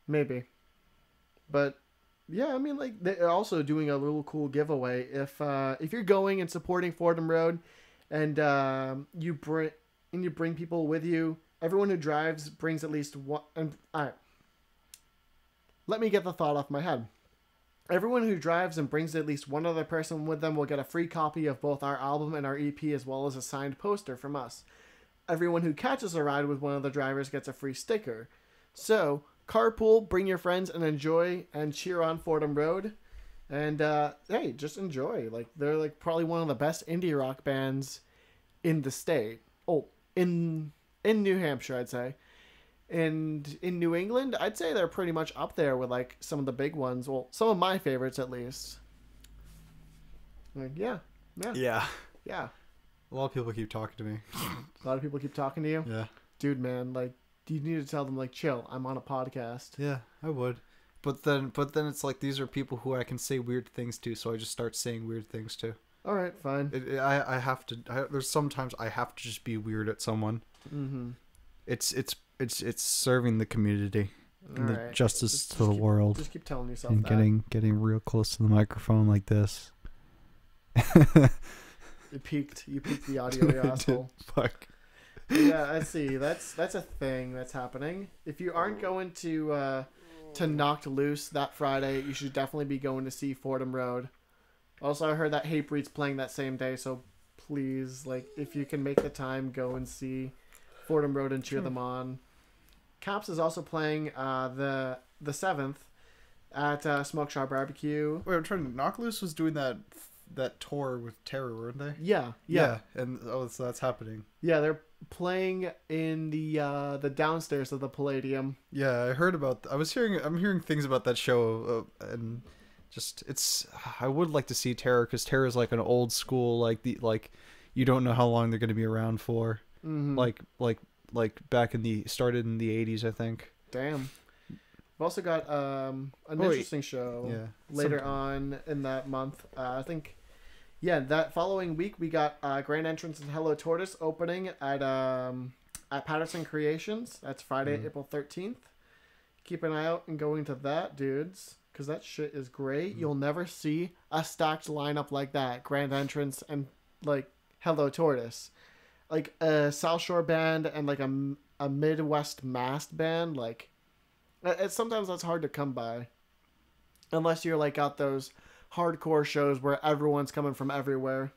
S1: Maybe. But yeah, I mean, like, they're also doing a little cool giveaway. If you're going and supporting Fordham Road, and you bring people with you, everyone who drives brings at least one. And let me get the thought off my head. Everyone who drives and brings at least one other person with them will get a free copy of both our album and our EP, as well as a signed poster from us. Everyone who catches a ride with one of the drivers gets a free sticker. So, carpool, bring your friends, and enjoy and cheer on Fordham Road. And, hey, just enjoy. Like, they're, like, probably one of the best indie rock bands in the state. Oh, in New Hampshire, I'd say. And in New England, I'd say they're pretty much up there with, like, some of the big ones. Well, some of my favorites, at least. Like, yeah.
S2: Yeah.
S1: A
S2: A lot of people keep talking to me.
S1: lot of people keep talking to you.
S2: Yeah.
S1: Dude, man, like, you need to tell them, like, chill, I'm on a podcast.
S2: Yeah, I would. But then it's like these are people who I can say weird things to, so I just start saying weird things to.
S1: All right, fine.
S2: I have to. There's sometimes I have to just be weird at someone.
S1: Mm-hmm.
S2: It's serving the community and the
S1: Alright.
S2: justice
S1: Just
S2: to the
S1: keep-
S2: world,
S1: Just keep telling yourself
S2: and
S1: that.
S2: getting real close to the microphone like this.
S1: You peaked the audio, you asshole.
S2: Fuck.
S1: But yeah, let's see. That's a thing that's happening. If you aren't going to Knocked Loose that Friday, you should definitely be going to see Fordham Road. Also, I heard that Hatebreed's playing that same day, so please, like, if you can make the time, go and see Fordham Road and cheer them on. Caps is also playing the 7th at Smoke Shop Barbecue.
S2: Wait, I'm trying to. Knock Loose was doing that tour with Terror, weren't they?
S1: Yeah.
S2: And so that's happening.
S1: Yeah, they're playing in the downstairs of the Palladium.
S2: Yeah, I heard about. I'm hearing things about that show, and just I would like to see Terror, because Terror is like an old school, like you don't know how long they're going to be around for.
S1: Mm-hmm.
S2: Like back started in the 80s, I think.
S1: Damn. We've also got an interesting show later on in that month. I think, yeah, that following week we got Grand Entrance and Hello Tortoise opening at Patterson Creations. That's Friday, April 13th. Keep an eye out and going to that, dudes, because that shit is great. You'll never see a stacked lineup like that. Grand Entrance and, like, Hello Tortoise. Like a South Shore band and like a Midwest Mast band, like sometimes that's hard to come by, unless you're like got those hardcore shows where everyone's coming from everywhere.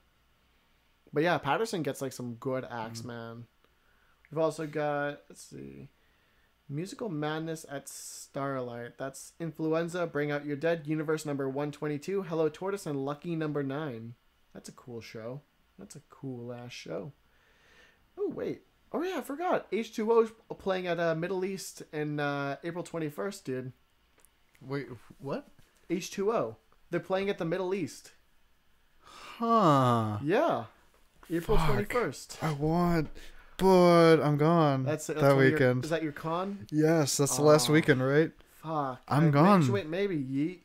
S1: But yeah, Patterson gets like some good acts, man. We've also got, let's see, Musical Madness at Starlight. That's Influenza, Bring Out Your Dead, Universe number 122, Hello Tortoise, and Lucky number 9. That's a cool show. That's a cool ass show. Oh, wait. Oh, yeah, I forgot. H2O's playing at Middle East in April 21st, dude.
S2: Wait, what?
S1: H2O. They're playing at the Middle East.
S2: Huh.
S1: Yeah. April
S2: Fuck.
S1: 21st.
S2: I want, but I'm gone.
S1: That's
S2: that weekend.
S1: Is that your con?
S2: Yes, that's the last weekend, right?
S1: Fuck.
S2: I'm gone.
S1: Actually, wait, maybe.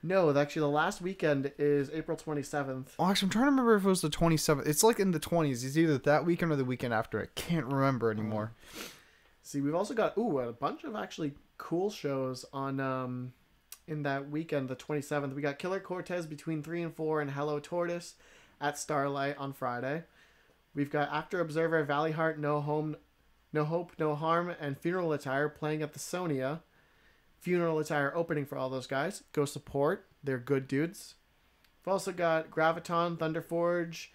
S1: No, actually, the last weekend is April 27th.
S2: Oh, actually, I'm trying to remember if it was the 27th. It's like in the 20s. It's either that weekend or the weekend after. I can't remember anymore.
S1: See, we've also got a bunch of actually cool shows on in that weekend, the 27th. We got Killer Cortez between 3 and 4 and Hello Tortoise at Starlight on Friday. We've got Actor Observer, Valley Heart, No Hope, No Harm, and Funeral Attire playing at the Sonia. Funeral Attire opening for all those guys. Go support. They're good dudes. We've also got Graviton, Thunderforge,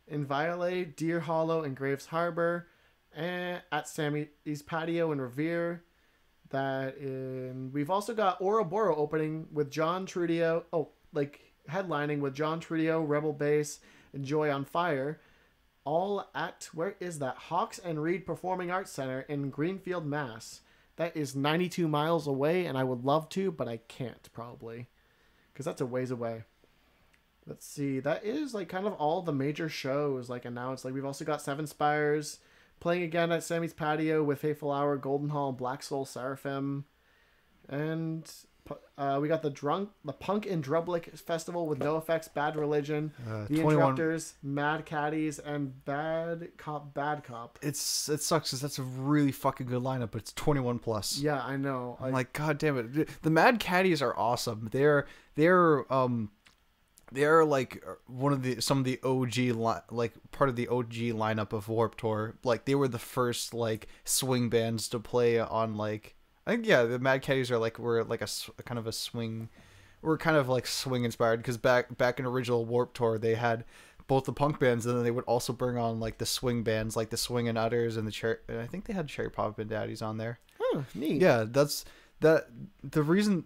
S1: Inviolate, Deer Hollow, and Graves Harbor. And at Sammy's Patio in Revere. We've also got Ouroboros opening with John Trudeau. Oh, like headlining with John Trudeau, Rebel Bass, and Joy on Fire. All at, where is that? Hawks and Reed Performing Arts Center in Greenfield, Mass. That is 92 miles away, and I would love to, but I can't probably, because that's a ways away. Let's see. That is like kind of all the major shows like announced. Like we've also got Seven Spires playing again at Sammy's Patio with Fateful Hour, Golden Hall, Black Soul, Seraphim, and we got the Punk and Drublic Festival with No Effects, Bad Religion, The
S2: 21...
S1: Interrupters, Mad Caddies, and Bad Cop, Bad Cop.
S2: It sucks because that's a really fucking good lineup, but it's 21 plus.
S1: Yeah, I know.
S2: I'm like, God damn it! The Mad Caddies are awesome. They're like some of the OG like part of the OG lineup of Warped Tour. Like they were the first like swing bands to play on like. I think the Mad Caddies were like a kind of a swing, we're kind of like swing inspired because back in original Warped Tour they had both the punk bands and then they would also bring on like the swing bands like the Swing and Utters and I think they had Cherry Poppin' Daddies on there.
S1: Oh, neat.
S2: Yeah, the reason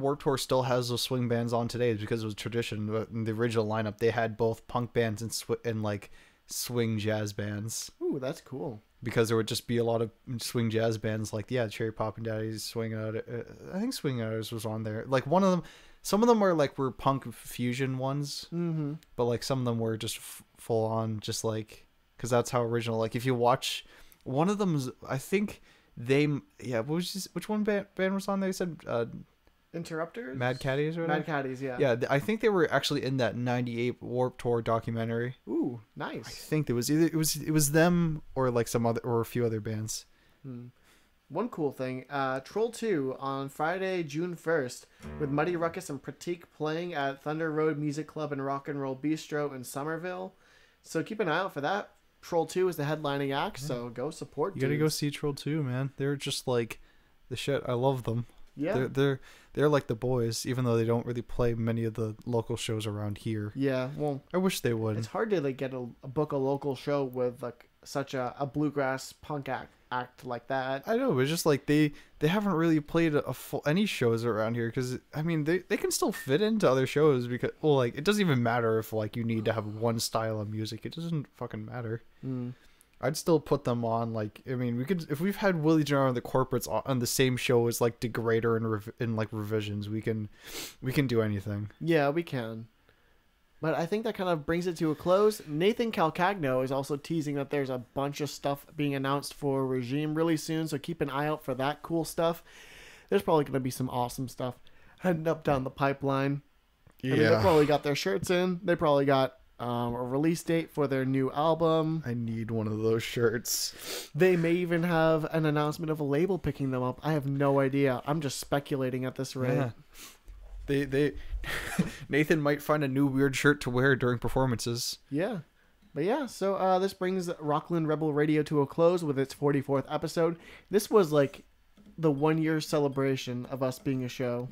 S2: Warped Tour still has those swing bands on today is because it was tradition. But in the original lineup they had both punk bands and like swing jazz bands.
S1: Ooh, that's cool.
S2: Because there would just be a lot of swing jazz bands like Cherry Poppin' Daddies, Swing Out. I think Swing Outers was on there. Like one of them, some of them were punk fusion ones, but like some of them were just full on, just like because that's how original. Like if you watch, one of them's I think which one band was on there? You said
S1: Interrupters?
S2: Mad Caddies or whatever?
S1: Mad Caddies, yeah.
S2: Yeah, I think they were actually in that 98 Warped Tour documentary.
S1: Ooh, nice.
S2: I think it was them or like some other or a few other bands.
S1: One cool thing, Troll 2 on Friday, June 1st, with Muddy Ruckus and Pratik playing at Thunder Road Music Club and Rock and Roll Bistro in Somerville. So keep an eye out for that. Troll 2 is the headlining act, so go support.
S2: You gotta go see Troll 2, man. They're just like the shit. I love them.
S1: Yeah,
S2: they're like the boys, even though they don't really play many of the local shows around here.
S1: Yeah, well,
S2: I wish they would.
S1: It's hard to like get a book a local show with like such a bluegrass punk act like that.
S2: I know, but it's just like they haven't really played any shows around here because I mean they can still fit into other shows because like it doesn't even matter if like you need to have one style of music. It doesn't fucking matter. I'd still put them on like I mean we could if we've had Willie General and the Corporates on the same show as like Degrader and like Revisions we can do anything.
S1: Yeah, we can. But I think that kind of brings it to a close. Nathan Calcagno is also teasing that there's a bunch of stuff being announced for Regime really soon, so keep an eye out for that cool stuff. There's probably going to be some awesome stuff heading up down the pipeline.
S2: Yeah.
S1: I mean, they probably got their shirts in. They probably got a release date for their new album.
S2: I need one of those shirts.
S1: They may even have an announcement of a label picking them up. I have no idea. I'm just speculating at this rate.
S2: Yeah. They Nathan might find a new weird shirt to wear during performances.
S1: Yeah. But yeah, so this brings Rockland Rebel Radio to a close with its 44th episode. This was like the 1 year celebration of us being a show.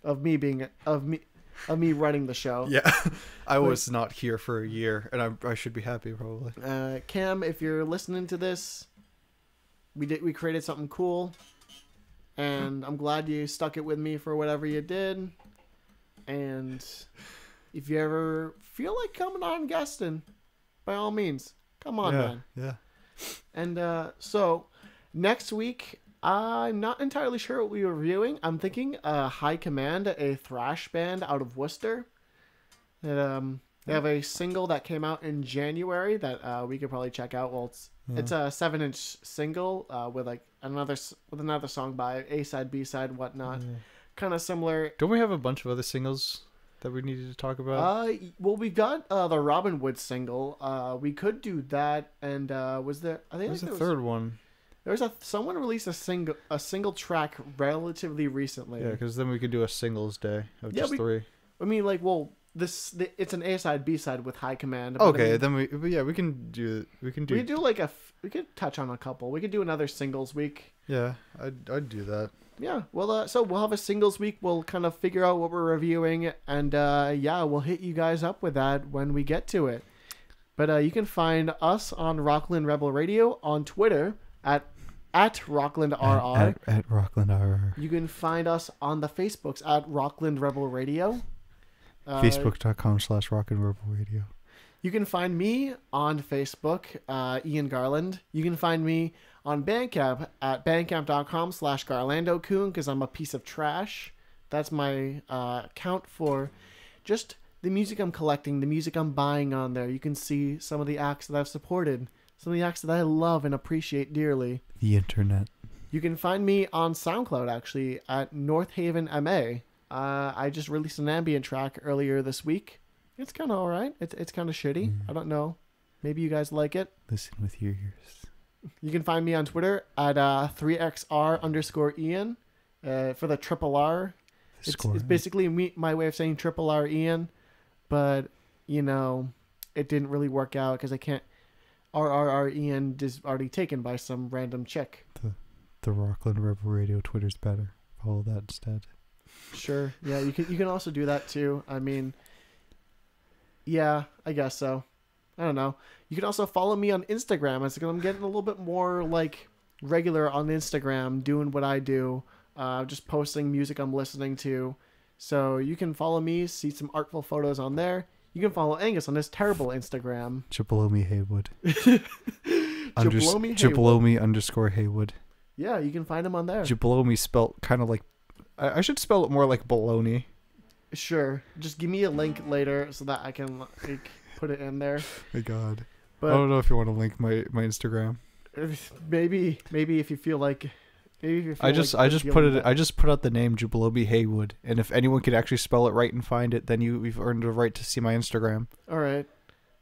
S1: Of me running the show.
S2: Yeah. I was not here for a year and I should be happy probably.
S1: Cam, if you're listening to this, we created something cool. And I'm glad you stuck it with me for whatever you did. And if you ever feel like coming on guesting, by all means, come on, man.
S2: Yeah.
S1: And so next week, I'm not entirely sure what we're reviewing. I'm thinking High Command, a thrash band out of Worcester. And, they have a single that came out in January that we could probably check out. Well, it's a 7-inch single with like another song by A-side, B-side, whatnot. Kind of similar.
S2: Don't we have a bunch of other singles that we needed to talk about?
S1: Well, we've got the Robin Wood single. We could do that. And was there? I think
S2: there's a third one.
S1: There was someone released a single track relatively recently.
S2: Yeah, because then we could do a singles day of just 3.
S1: I mean, like, well. It's an A-side, B-side with High Command.
S2: Okay, then we can do we could
S1: touch on a couple. We could do another singles week.
S2: Yeah, I'd do that.
S1: Yeah, well, so we'll have a singles week. We'll kind of figure out what we're reviewing, and we'll hit you guys up with that when we get to it. But you can find us on Rockland Rebel Radio on Twitter at RocklandRR.
S2: At RocklandRR.
S1: You can find us on the Facebooks at Rockland Rebel Radio.
S2: Facebook.com/Rockland Rebel Radio.
S1: You can find me on Facebook, Ian Garland. You can find me on Bandcamp at bandcamp.com/GarlandoCoon because I'm a piece of trash. That's my account for just the music I'm collecting, the music I'm buying on there. You can see some of the acts that I've supported, some of the acts that I love and appreciate dearly.
S2: The internet.
S1: You can find me on SoundCloud, actually, at North Haven MA. I just released an ambient track earlier this week. It's kind of all right. It's kind of shitty. I don't know. Maybe you guys like it.
S2: Listen with your ears.
S1: You can find me on Twitter at 3XR_Ian for the triple R. It's basically my way of saying triple R Ian, but, you know, it didn't really work out because I can't. RRR Ian is already taken by some random chick.
S2: The Rockland Rebel Radio Twitter's better. Follow that instead.
S1: Sure. Yeah, you can also do that too. I mean, yeah, I guess so. I don't know. You can also follow me on Instagram. I'm getting a little bit more like regular on Instagram, doing what I do, just posting music I'm listening to. So you can follow me, see some artful photos on there. You can follow Angus on his terrible Instagram.
S2: Chipolomi Haywood.
S1: Chipolomi
S2: _Haywood.
S1: Yeah, you can find him on there.
S2: Chipolomi spelled kind of like... I should spell it more like baloney.
S1: Sure. Just give me a link later so that I can like put it in there.
S2: My God.
S1: But
S2: I don't know if you want to link my Instagram.
S1: Maybe if you feel like...
S2: I just put out the name Jubilobi Haywood, and if anyone could actually spell it right and find it, then you've earned the right to see my Instagram.
S1: All right,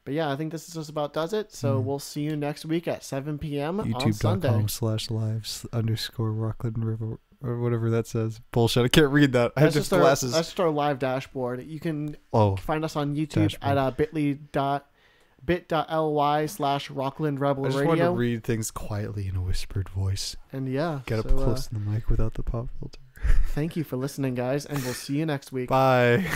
S1: but yeah, I think this is just about does it. So we'll see you next week at 7 p.m. on Sunday.
S2: YouTube.com/lives_Rockland River or whatever that says. Bullshit, I can't read that. I have just glasses.
S1: That's just our live dashboard. You can find us on YouTube at bit.ly/Rockland Rebel Radio.
S2: I just want to read things quietly in a whispered voice.
S1: And yeah,
S2: get up close to the mic without the pop filter.
S1: Thank you for listening, guys, and we'll see you next week.
S2: Bye.